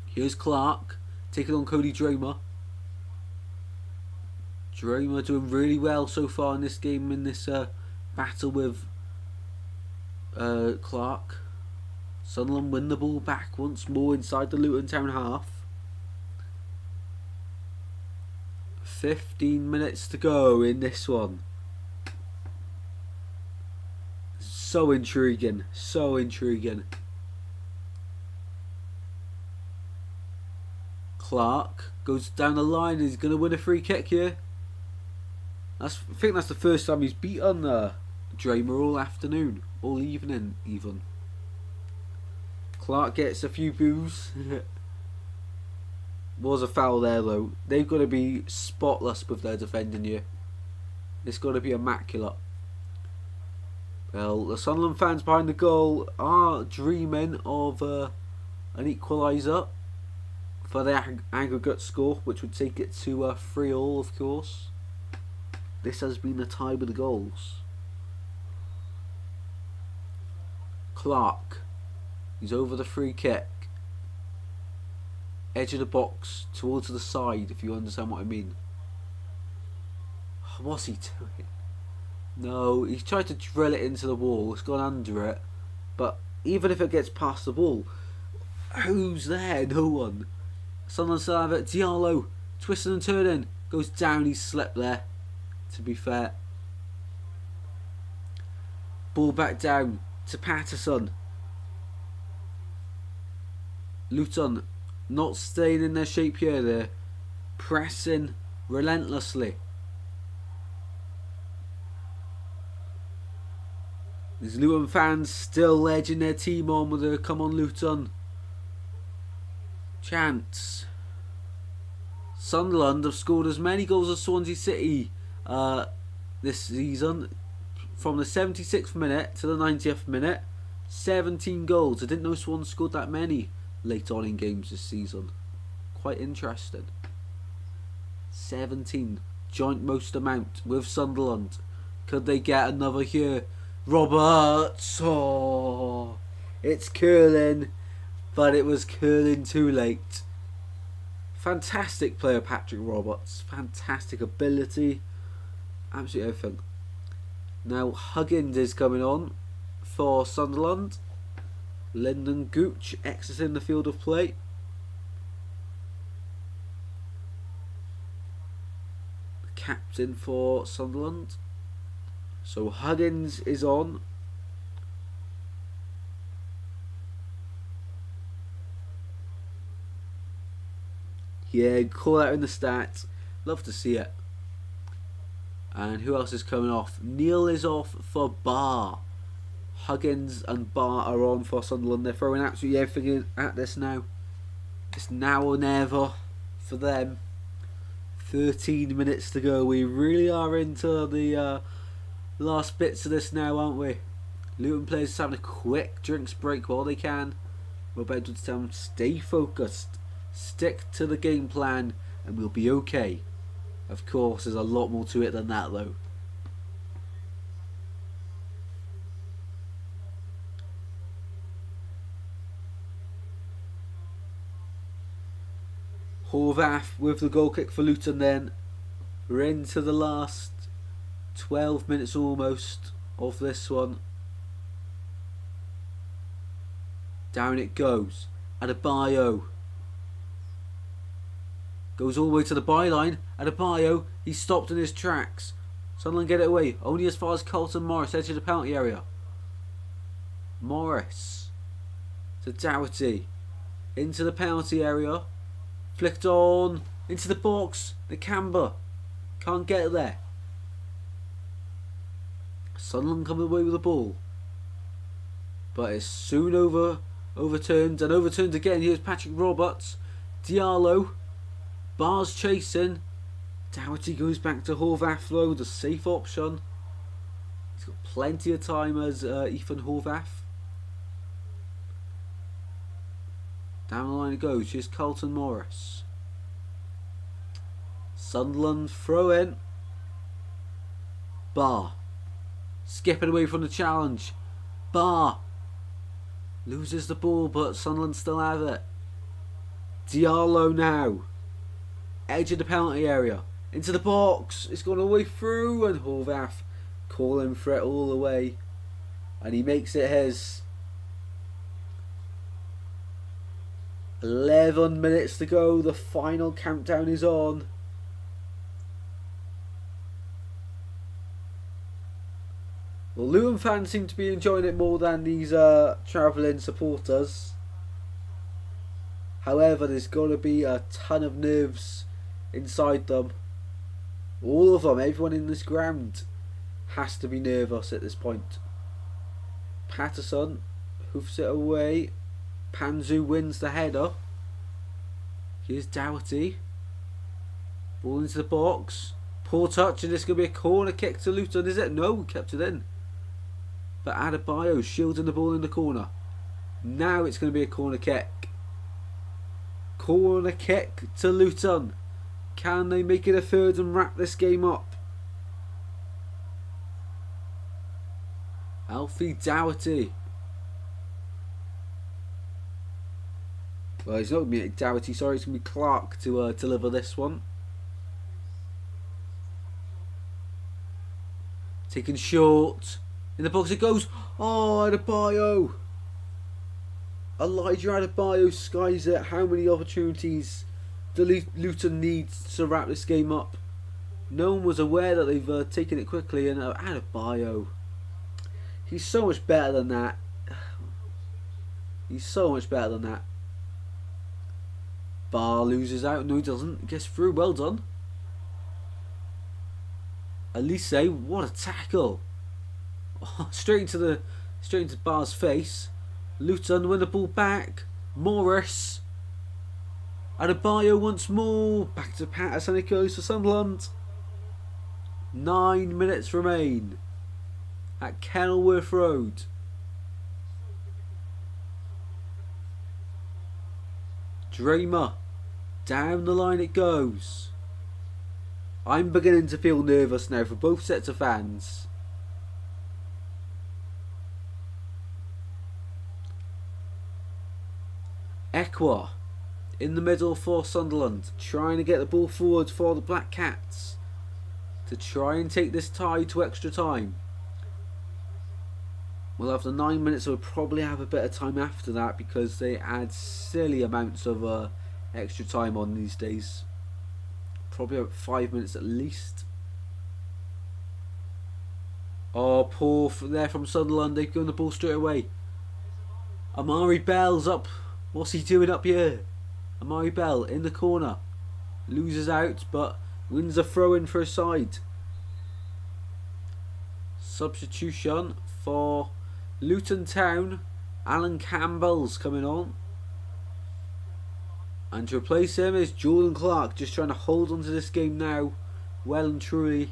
Here's Clark. Taking on Cody Dramer. Dramer doing really well so far in this game, in this battle with Clark. Sunderland win the ball back once more inside the Luton Town half. 15 minutes to go in this one. So intriguing, so intriguing. Clark goes down the line. He's going to win a free kick here. I think that's the first time he's beaten Dramer all afternoon, all evening even. Clark gets a few boos. Was a foul there though. They've got to be spotless with their defending here. It's got to be immaculate. Well, the Sunderland fans behind the goal are dreaming of an equaliser for the aggregate score, which would take it to 3-3, of course. This has been a tie with the goals. Clark. He's over the free kick. Edge of the box towards the side, if you understand what I mean. What's he doing? No, he's tried to drill it into the wall. It's gone under it. But even if it gets past the ball, who's there? No one. Sunderland still have it. Diallo twisting and turning. Goes down. He's slept there, to be fair. Ball back down to Patterson. Luton not staying in their shape here. They're pressing relentlessly. These Luton fans still edging their team on with a "Come on Luton" chants. Sunderland have scored as many goals as Swansea City this season. From the 76th minute to the 90th minute, 17 goals. I didn't know Swansea scored that many late on in games this season. Quite interesting. 17. Joint most amount with Sunderland. Could they get another here? Roberts! Oh, it's curling, but it was curling too late. Fantastic player, Patrick Roberts. Fantastic ability. Absolutely everything. Now Huggins is coming on for Sunderland. Lyndon Gooch exiting the field of play. The captain for Sunderland. So Huggins is on. Yeah, call out in the stats. Love to see it. And who else is coming off? Neil is off for Barr. Huggins and Barr are on for Sunderland. They're throwing absolutely everything at this now. It's now or never for them. 13 minutes to go. We really are into the last bits of this now, aren't we? Luton players just having a quick drinks break while they can. Rob Edwards tell them stay focused, stick to the game plan, and we'll be okay. Of course, there's a lot more to it than that though. Horvath with the goal kick for Luton then. We're into the last 12 minutes almost of this one. Down it goes. Adebayo goes all the way to the byline. Adebayo, he's stopped in his tracks. Sunderland get it away. Only as far as Carlton Morris, edge of the penalty area. Morris to Doherty. Into the penalty area. Flicked on. Into the box. The Camber can't get there. Sunderland coming away with the ball. But it's soon overturned and overturned again. Here's Patrick Roberts. Diallo. Barnes chasing. Doherty goes back to Horvath though, the safe option. He's got plenty of time as Ethan Horvath. Down the line it goes. Here's Carlton Morris. Sunderland throw in. Barr skipping away from the challenge. Barr loses the ball, but Sunderland still have it. Diallo now. Edge of the penalty area. Into the box. It's gone all the way through, and Horvath calling for it all the way. And he makes it his. 11 minutes to go. The final countdown is on. Well, Luton fans seem to be enjoying it more than these travelling supporters. However, there's got to be a ton of nerves inside them. All of them, everyone in this ground has to be nervous at this point. Patterson hoofs it away. Panzu wins the header. Here's Doherty. Ball into the box. Poor touch, and this going to be a corner kick to Luton, is it? No, kept it in. But Adebayo shielding the ball in the corner. Now it's going to be a corner kick. Corner kick to Luton. Can they make it a third and wrap this game up? Alfie Doherty. Well, it's not going to be Doherty, sorry, it's going to be Clark to deliver this one. Taken short. In the box it goes. Oh, Adebayo. Elijah Adebayo skies it. How many opportunities do Luton needs to wrap this game up? No one was aware that they've taken it quickly, and Adebayo. He's so much better than that. He's so much better than that. Barr loses out. No, he doesn't. Gets through. Well done. Elise, what a tackle! Oh, straight into Barr's face. Luton win the ball back. Morris. Adebayo once more. Back to Patterson it goes for Sunderland. 9 minutes remain at Kenilworth Road. Dramer. Down the line it goes. I'm beginning to feel nervous now for both sets of fans. Ekwa in the middle for Sunderland, trying to get the ball forward for the Black Cats to try and take this tie to extra time. Well, after 9 minutes we'll probably have a bit of time after that, because they add silly amounts of extra time on these days. Probably about 5 minutes at least. Oh, poor there from Sunderland. They've given the ball straight away. Amari Bell's up. What's he doing up here? Amari Bell in the corner. Loses out, but wins a throw in for a side. Substitution for Luton Town. Alan Campbell's coming on. And to replace him is Jordan Clark, just trying to hold on to this game now. Well and truly.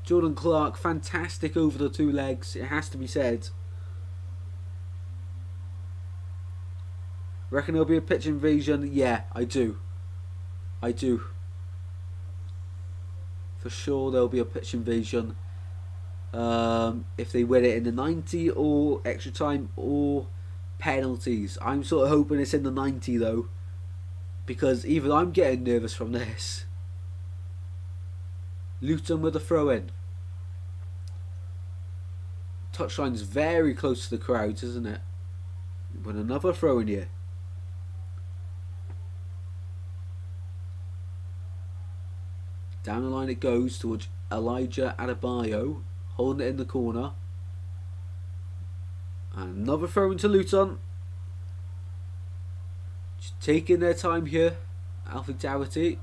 Jordan Clark, fantastic over the two legs, it has to be said. Reckon there'll be a pitch invasion? Yeah, I do. I do. For sure there'll be a pitch invasion. If they win it in the 90 or extra time or penalties. I'm sort of hoping it's in the 90 though, because even I'm getting nervous from this. Luton with a throw in. Touchline's very close to the crowds, isn't it? With another throw in here. Down the line it goes towards Elijah Adebayo, holding it in the corner. And another throw into Luton. Just taking their time here. Alfie Doherty.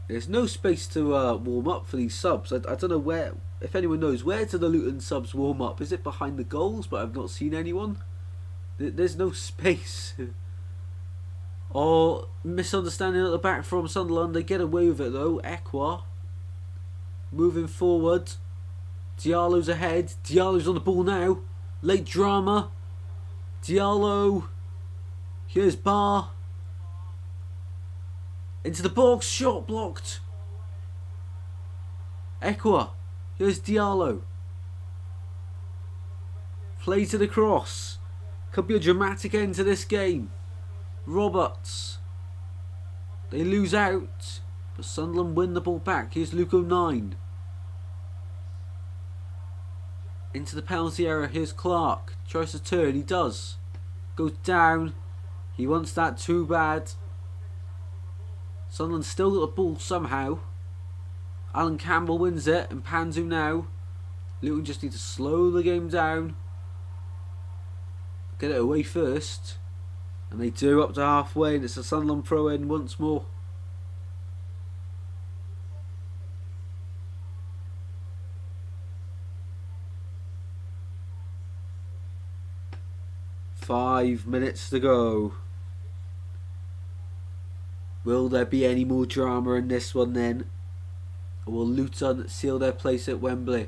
There's no space to warm up for these subs. I don't know where, if anyone knows, where do the Luton subs warm up? Is it behind the goals? But I've not seen anyone. There's no space. Or misunderstanding at the back from Sunderland. They get away with it though. Ekwa moving forward. Diallo's ahead. Diallo's on the ball now. Late drama. Diallo. Here's Barr. Into the box. Shot blocked. Ekwa. Here's Diallo. Play to the cross. Could be a dramatic end to this game. Roberts. They lose out. But Sunderland win the ball back. Here's Luke 09. Into the penalty area. Here's Clark. Tries to turn. He does. Goes down. He wants that too bad. Sunderland still got the ball somehow. Alan Campbell wins it. And Panzu now. Luton just need to slow the game down. Get it away first. And they do up to halfway. And it's a Sunderland throw in once more. Five minutes to go. Will there be any more drama in this one then? Or will Luton seal their place at Wembley?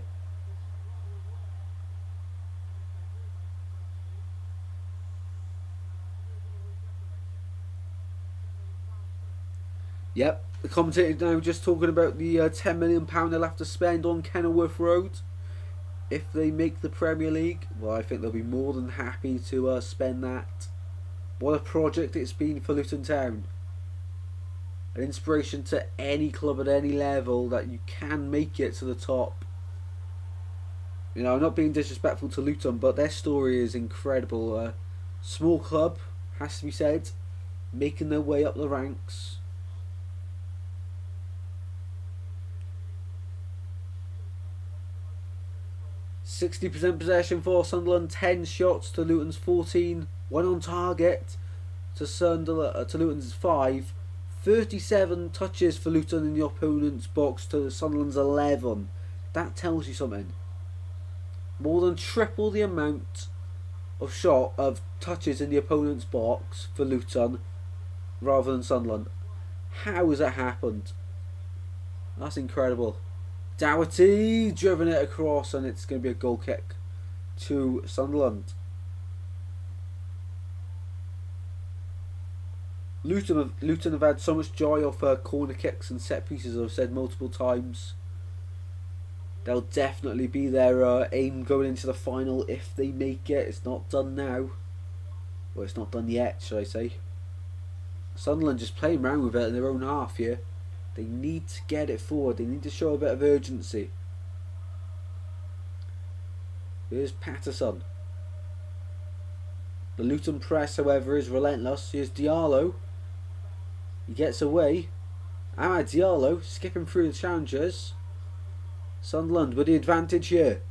Yep, the commentator now just talking about the £10 million they'll have to spend on Kenilworth Road if they make the Premier League. Well, I think they'll be more than happy to spend that. What a project it's been for Luton Town. An inspiration to any club at any level that you can make it to the top. You know, I'm not being disrespectful to Luton, but their story is incredible. Small club, has to be said, making their way up the ranks. %60 possession for Sunderland, 10 shots to Luton's 14, 1 on target to Luton's 5, 37 touches for Luton in the opponent's box to Sunderland's 11. That tells you something. More than triple the amount of touches in the opponent's box for Luton rather than Sunderland. How has that happened? That's incredible. Doherty driven it across, and it's going to be a goal kick to Sunderland. Luton have had so much joy off corner kicks and set pieces, I've said multiple times. They'll definitely be their aim going into the final if they make it. It's not done now. Well, it's not done yet, should I say. Sunderland just playing around with it in their own half here. They need to get it forward. They need to show a bit of urgency. Here's Patterson. The Luton press, however, is relentless. Here's Diallo. He gets away. Amad Diallo skipping through the challengers. Sunderland with the advantage here.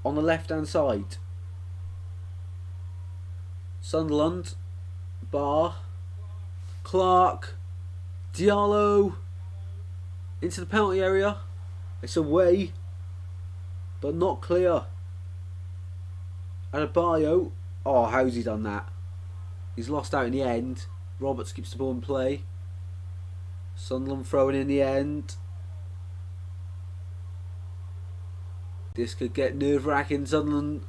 On the left hand side. Sunderland. Barr. Clark. Diallo into the penalty area. It's away, but not clear. Adebayo. Oh, how's he done that? He's lost out in the end. Roberts keeps the ball in play. Sunderland throwing in the end. This could get nerve-wracking. Sunderland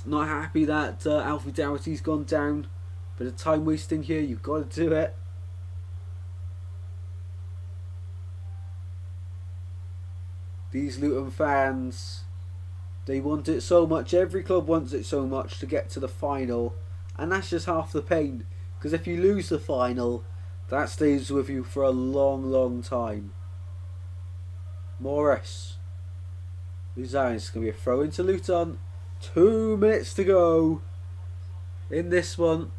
not happy that Alfie Doherty's gone down. Bit of time wasting here. You've got to do it. These Luton fans, they want it so much. Every club wants it so much to get to the final. And that's just half the pain. Because if you lose the final, That stays with you for a long, long time. Morris. Who's that? It's going to be a throw into Luton. 2 minutes to go in this one.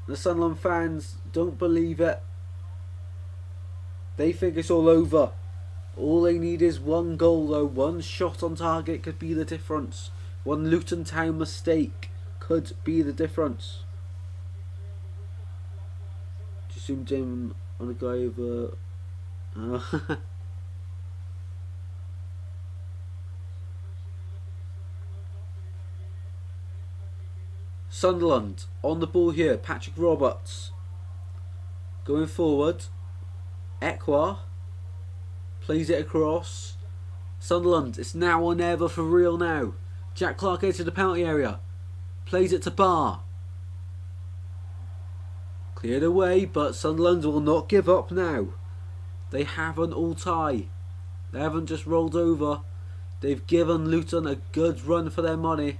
The Sunderland fans don't believe it. They think it's all over. All they need is one goal though. One shot on target could be the difference. One Luton Town mistake could be the difference. Just zoomed in on a guy over. Sunderland on the ball here. Patrick Roberts going forward. Ekwa plays it across. Sunderland, it's now or never for real now. Jack Clark into the penalty area. Plays it to Barr. Cleared away, but Sunderland will not give up now. They haven't all tie. They haven't just rolled over. They've given Luton a good run for their money.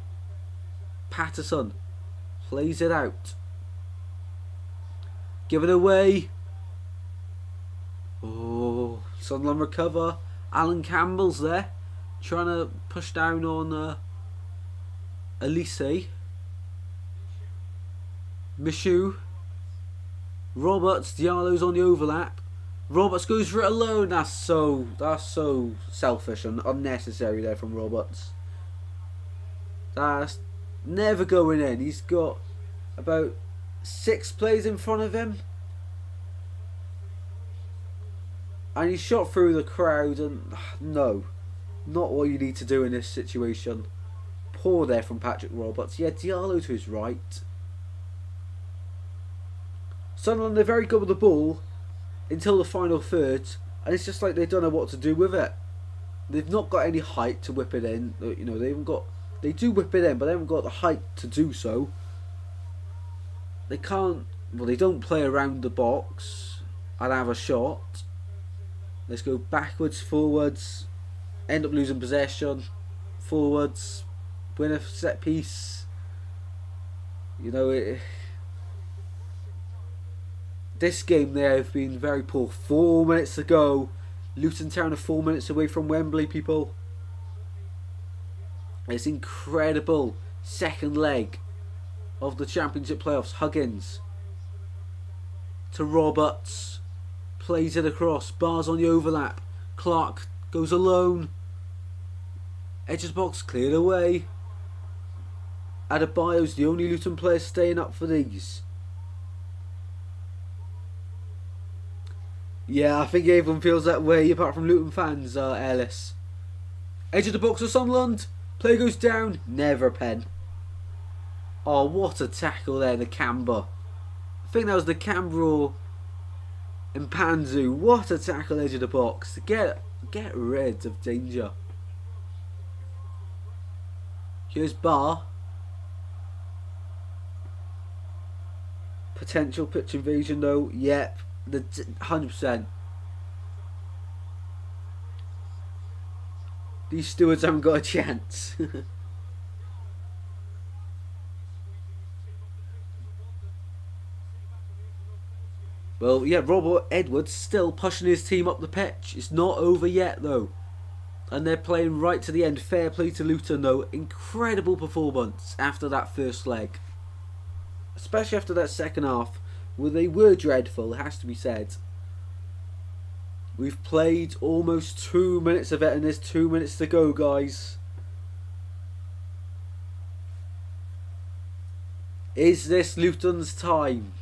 Patterson plays it out. Give it away. Oh, Sunderland recover. Alan Campbell's there, trying to push down on Elise. Michoud. Roberts, Diallo's on the overlap. Roberts goes for it alone. That's so selfish and unnecessary there from Roberts. That's never going in. He's got about 6 players in front of him. And he shot through the crowd, and no, not what you need to do in this situation. Poor there from Patrick Roberts. Yeah, Diallo to his right. Sunderland are very good with the ball until the final third, and it's just like they don't know what to do with it. They've not got any height to whip it in. You know, they do whip it in, but they haven't got the height to do so. They can't. Well, they don't play around the box and have a shot. Let's go backwards, forwards, end up losing possession, forwards, win a set piece. You know, this game they have been very poor. 4 minutes to go. Luton Town are 4 minutes away from Wembley, people. It's incredible. Second leg of the Championship playoffs. Huggins to Roberts. Plays it across. Barr's on the overlap. Clark goes alone. Edge of the box cleared away. Adebayo's the only Luton player staying up for these. Yeah, I think everyone feels that way apart from Luton fans, Ellis. Edge of the box for Sunderland. Play goes down. Never a pen. Oh, what a tackle there, the Camber. I think that was the Camber or Mpanzu. What a tackle, edge of the box. Get rid of danger. Here's Barr. Potential pitch invasion though. Yep. The 100%. These stewards haven't got a chance. Well, yeah, Robert Edwards still pushing his team up the pitch. It's not over yet, though. And they're playing right to the end. Fair play to Luton, though. Incredible performance after that first leg. Especially after that second half, where they were dreadful, it has to be said. We've played almost 2 minutes of it, and there's 2 minutes to go, guys. Is this Luton's time?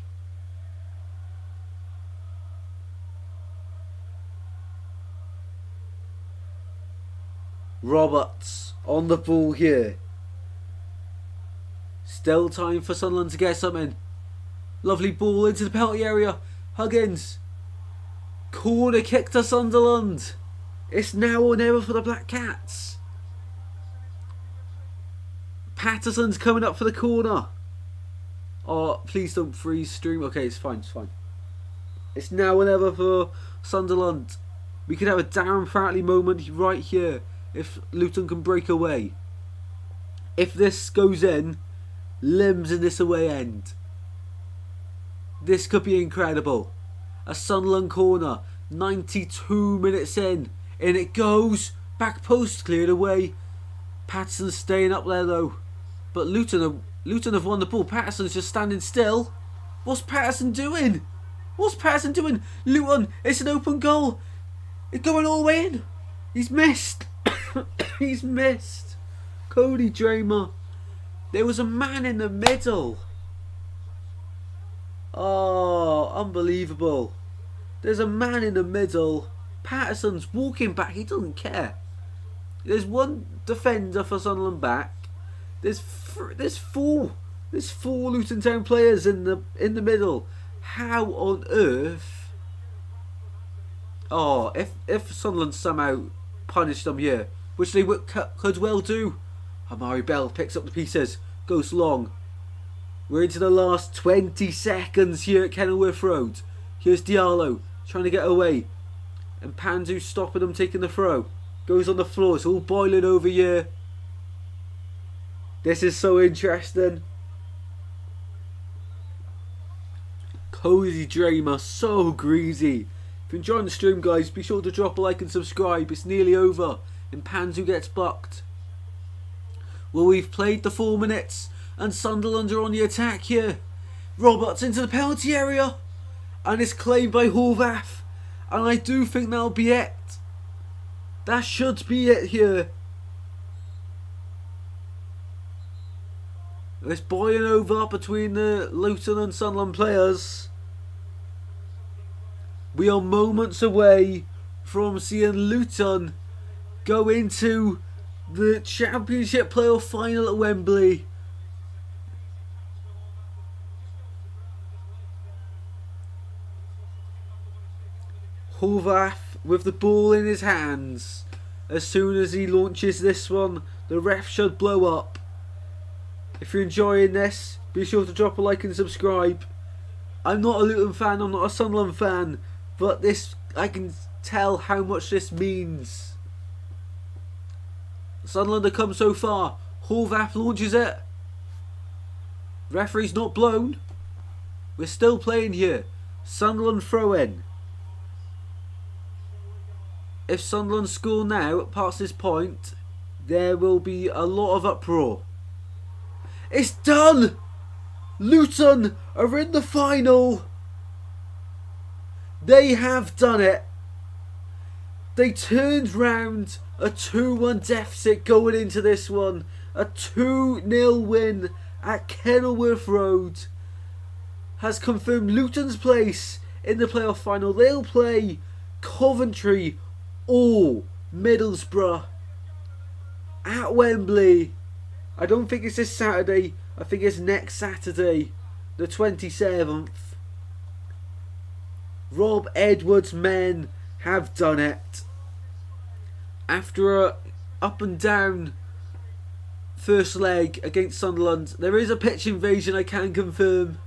Roberts on the ball here. Still time for Sunderland to get something. Lovely ball into the penalty area. Huggins. Corner kick to Sunderland. It's now or never for the Black Cats. Patterson's coming up for the corner. Oh, please don't freeze stream. Okay, it's fine, it's fine. It's now or never for Sunderland. We could have a Darren Pratley moment right here if Luton can break away. If this goes in, limbs in this away end. This could be incredible. A Sunderland corner. 92 minutes in. In it goes. Back post cleared away. Patterson's staying up there though. But Luton have won the ball. Patterson's just standing still. What's Patterson doing? What's Patterson doing? Luton, it's an open goal. It's going all the way in. He's missed. He's missed. Cody Dramer. There was a man in the middle. Oh, unbelievable. There's a man in the middle. Patterson's walking back. He doesn't care. There's one defender for Sunderland back. There's four Luton Town players in the middle. How on earth? Oh, if Sunderland somehow punished them here, which they could well do. Amari Bell picks up the pieces, goes long. We're into the last 20 seconds here at Kenilworth Road. Here's Diallo trying to get away, and Pandu stopping them taking the throw. Goes on the floor. It's all boiling over here. This is so interesting. Cody Dramer, so greasy. If you're enjoying the stream, guys, be sure to drop a like and subscribe. It's nearly over, and Pandu gets bucked. Well, we've played the 4 minutes, and Sunderland are on the attack here. Roberts into the penalty area, and it's claimed by Horvath. And I do think that'll be it. That should be it here. It's boiling over between the Luton and Sunderland players. We are moments away from seeing Luton go into the Championship playoff final at Wembley. Horvath with the ball in his hands. As soon as he launches this one, the ref should blow up. If you're enjoying this, be sure to drop a like and subscribe. I'm not a Luton fan, I'm not a Sunderland fan, but this, I can tell how much this means. Sunderland have come so far. Horvath launches it. Referee's not blown. We're still playing here. Sunderland throw in. If Sunderland score now past this point, there will be a lot of uproar. It's done! Luton are in the final. They have done it. They turned round a 2-1 deficit going into this one. A 2-0 win at Kenilworth Road has confirmed Luton's place in the playoff final. They'll play Coventry or Middlesbrough at Wembley. I don't think it's this Saturday. I think it's next Saturday, the 27th. Rob Edwards' men have done it. After a up and down first leg against Sunderland, there is a pitch invasion, I can confirm.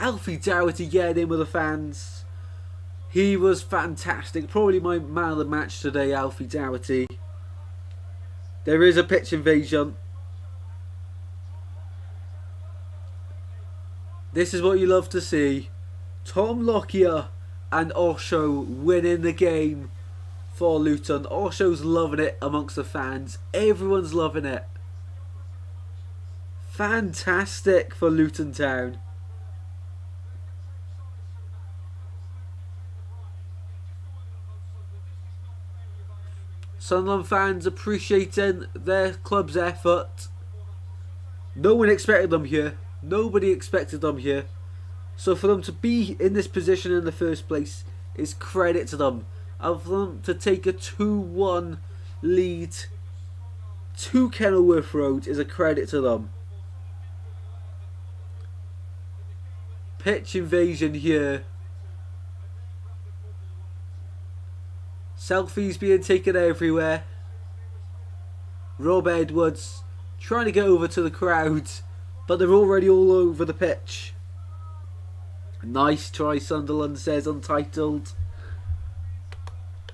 Alfie Doherty getting in with the fans. He was fantastic. Probably my man of the match today, Alfie Doherty. There is a pitch invasion. This is what you love to see. Tom Lockyer and Osho winning the game for Luton. Osho's loving it amongst the fans. Everyone's loving it. Fantastic for Luton Town. Sunderland fans appreciating their club's effort. No one expected them here. Nobody expected them here. So for them to be in this position in the first place is credit to them. And for them to take a 2-1 lead to Kenilworth Road is a credit to them. Pitch invasion here. Selfies being taken everywhere. Rob Edwards trying to get over to the crowd, but they're already all over the pitch. Nice try, Sunderland, says Untitled.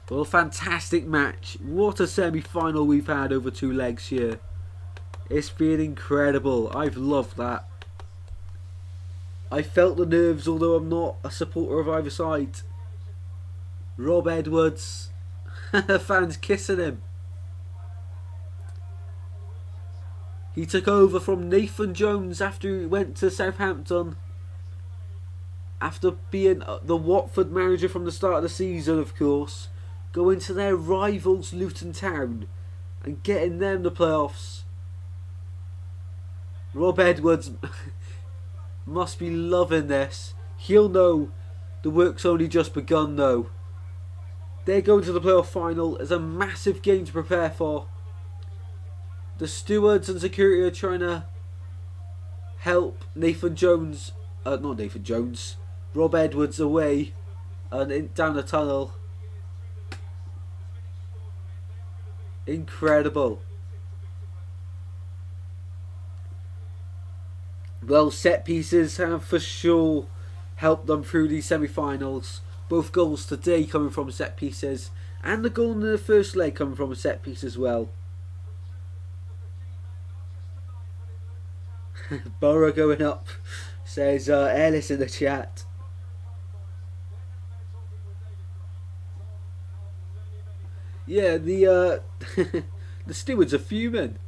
Well, fantastic match. What a semi-final we've had over 2 legs here. It's been incredible. I've loved that. I felt the nerves, although I'm not a supporter of either side. Rob Edwards, fans kissing him. He took over from Nathan Jones after he went to Southampton. After being the Watford manager from the start of the season, of course. Going to their rivals Luton Town and getting them the playoffs. Rob Edwards must be loving this. He'll know the work's only just begun though. They're going to the playoff final. It's a massive game to prepare for. The stewards and security are trying to help Rob Edwards away and down the tunnel. Incredible. Well, set pieces have for sure helped them through these semi-finals. Both goals today coming from set pieces, and the goal in the first leg coming from a set piece as well. Borough going up, says Ellis in the chat. Yeah, the the stewards are fuming.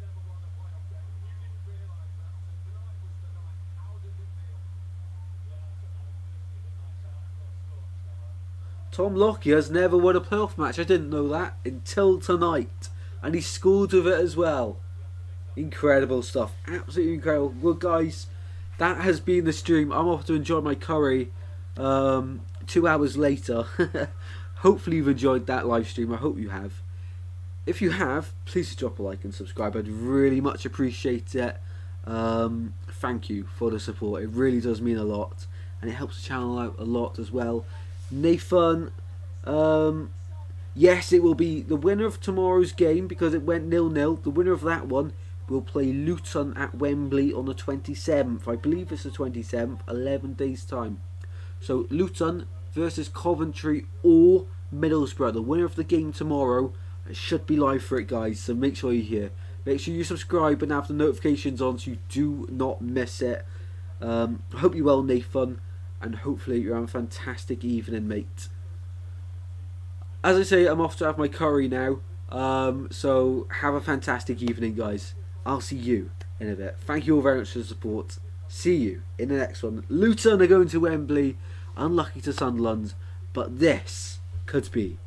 Tom Lockyer has never won a playoff match. I didn't know that until tonight, and he scored with it as well. Incredible stuff, absolutely incredible. Well, guys, that has been the stream. I'm off to enjoy my curry 2 hours later. Hopefully you've enjoyed that live stream. I hope you have. If you have, please drop a like and subscribe. I'd really much appreciate it. Thank you for the support. It really does mean a lot, and it helps the channel out a lot as well. Nathan, yes, it will be the winner of tomorrow's game because it went 0-0. The winner of that one will play Luton at Wembley on the 27th. I believe it's the 27th, 11 days time. So Luton versus Coventry or Middlesbrough. The winner of the game tomorrow. I should be live for it, guys, so make sure you're here. Make sure you subscribe and have the notifications on so you do not miss it. I hope you're well, Nathan, and hopefully you're having a fantastic evening, mate. As I say, I'm off to have my curry now, so have a fantastic evening, guys. I'll see you in a bit. Thank you all very much for the support. See you in the next one. Luton are going to Wembley. Unlucky to Sunderland, but this could be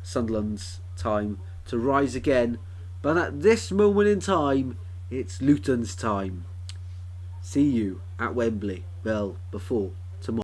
Sunderland's time to rise again. But at this moment in time, it's Luton's time. See you at Wembley. Well, before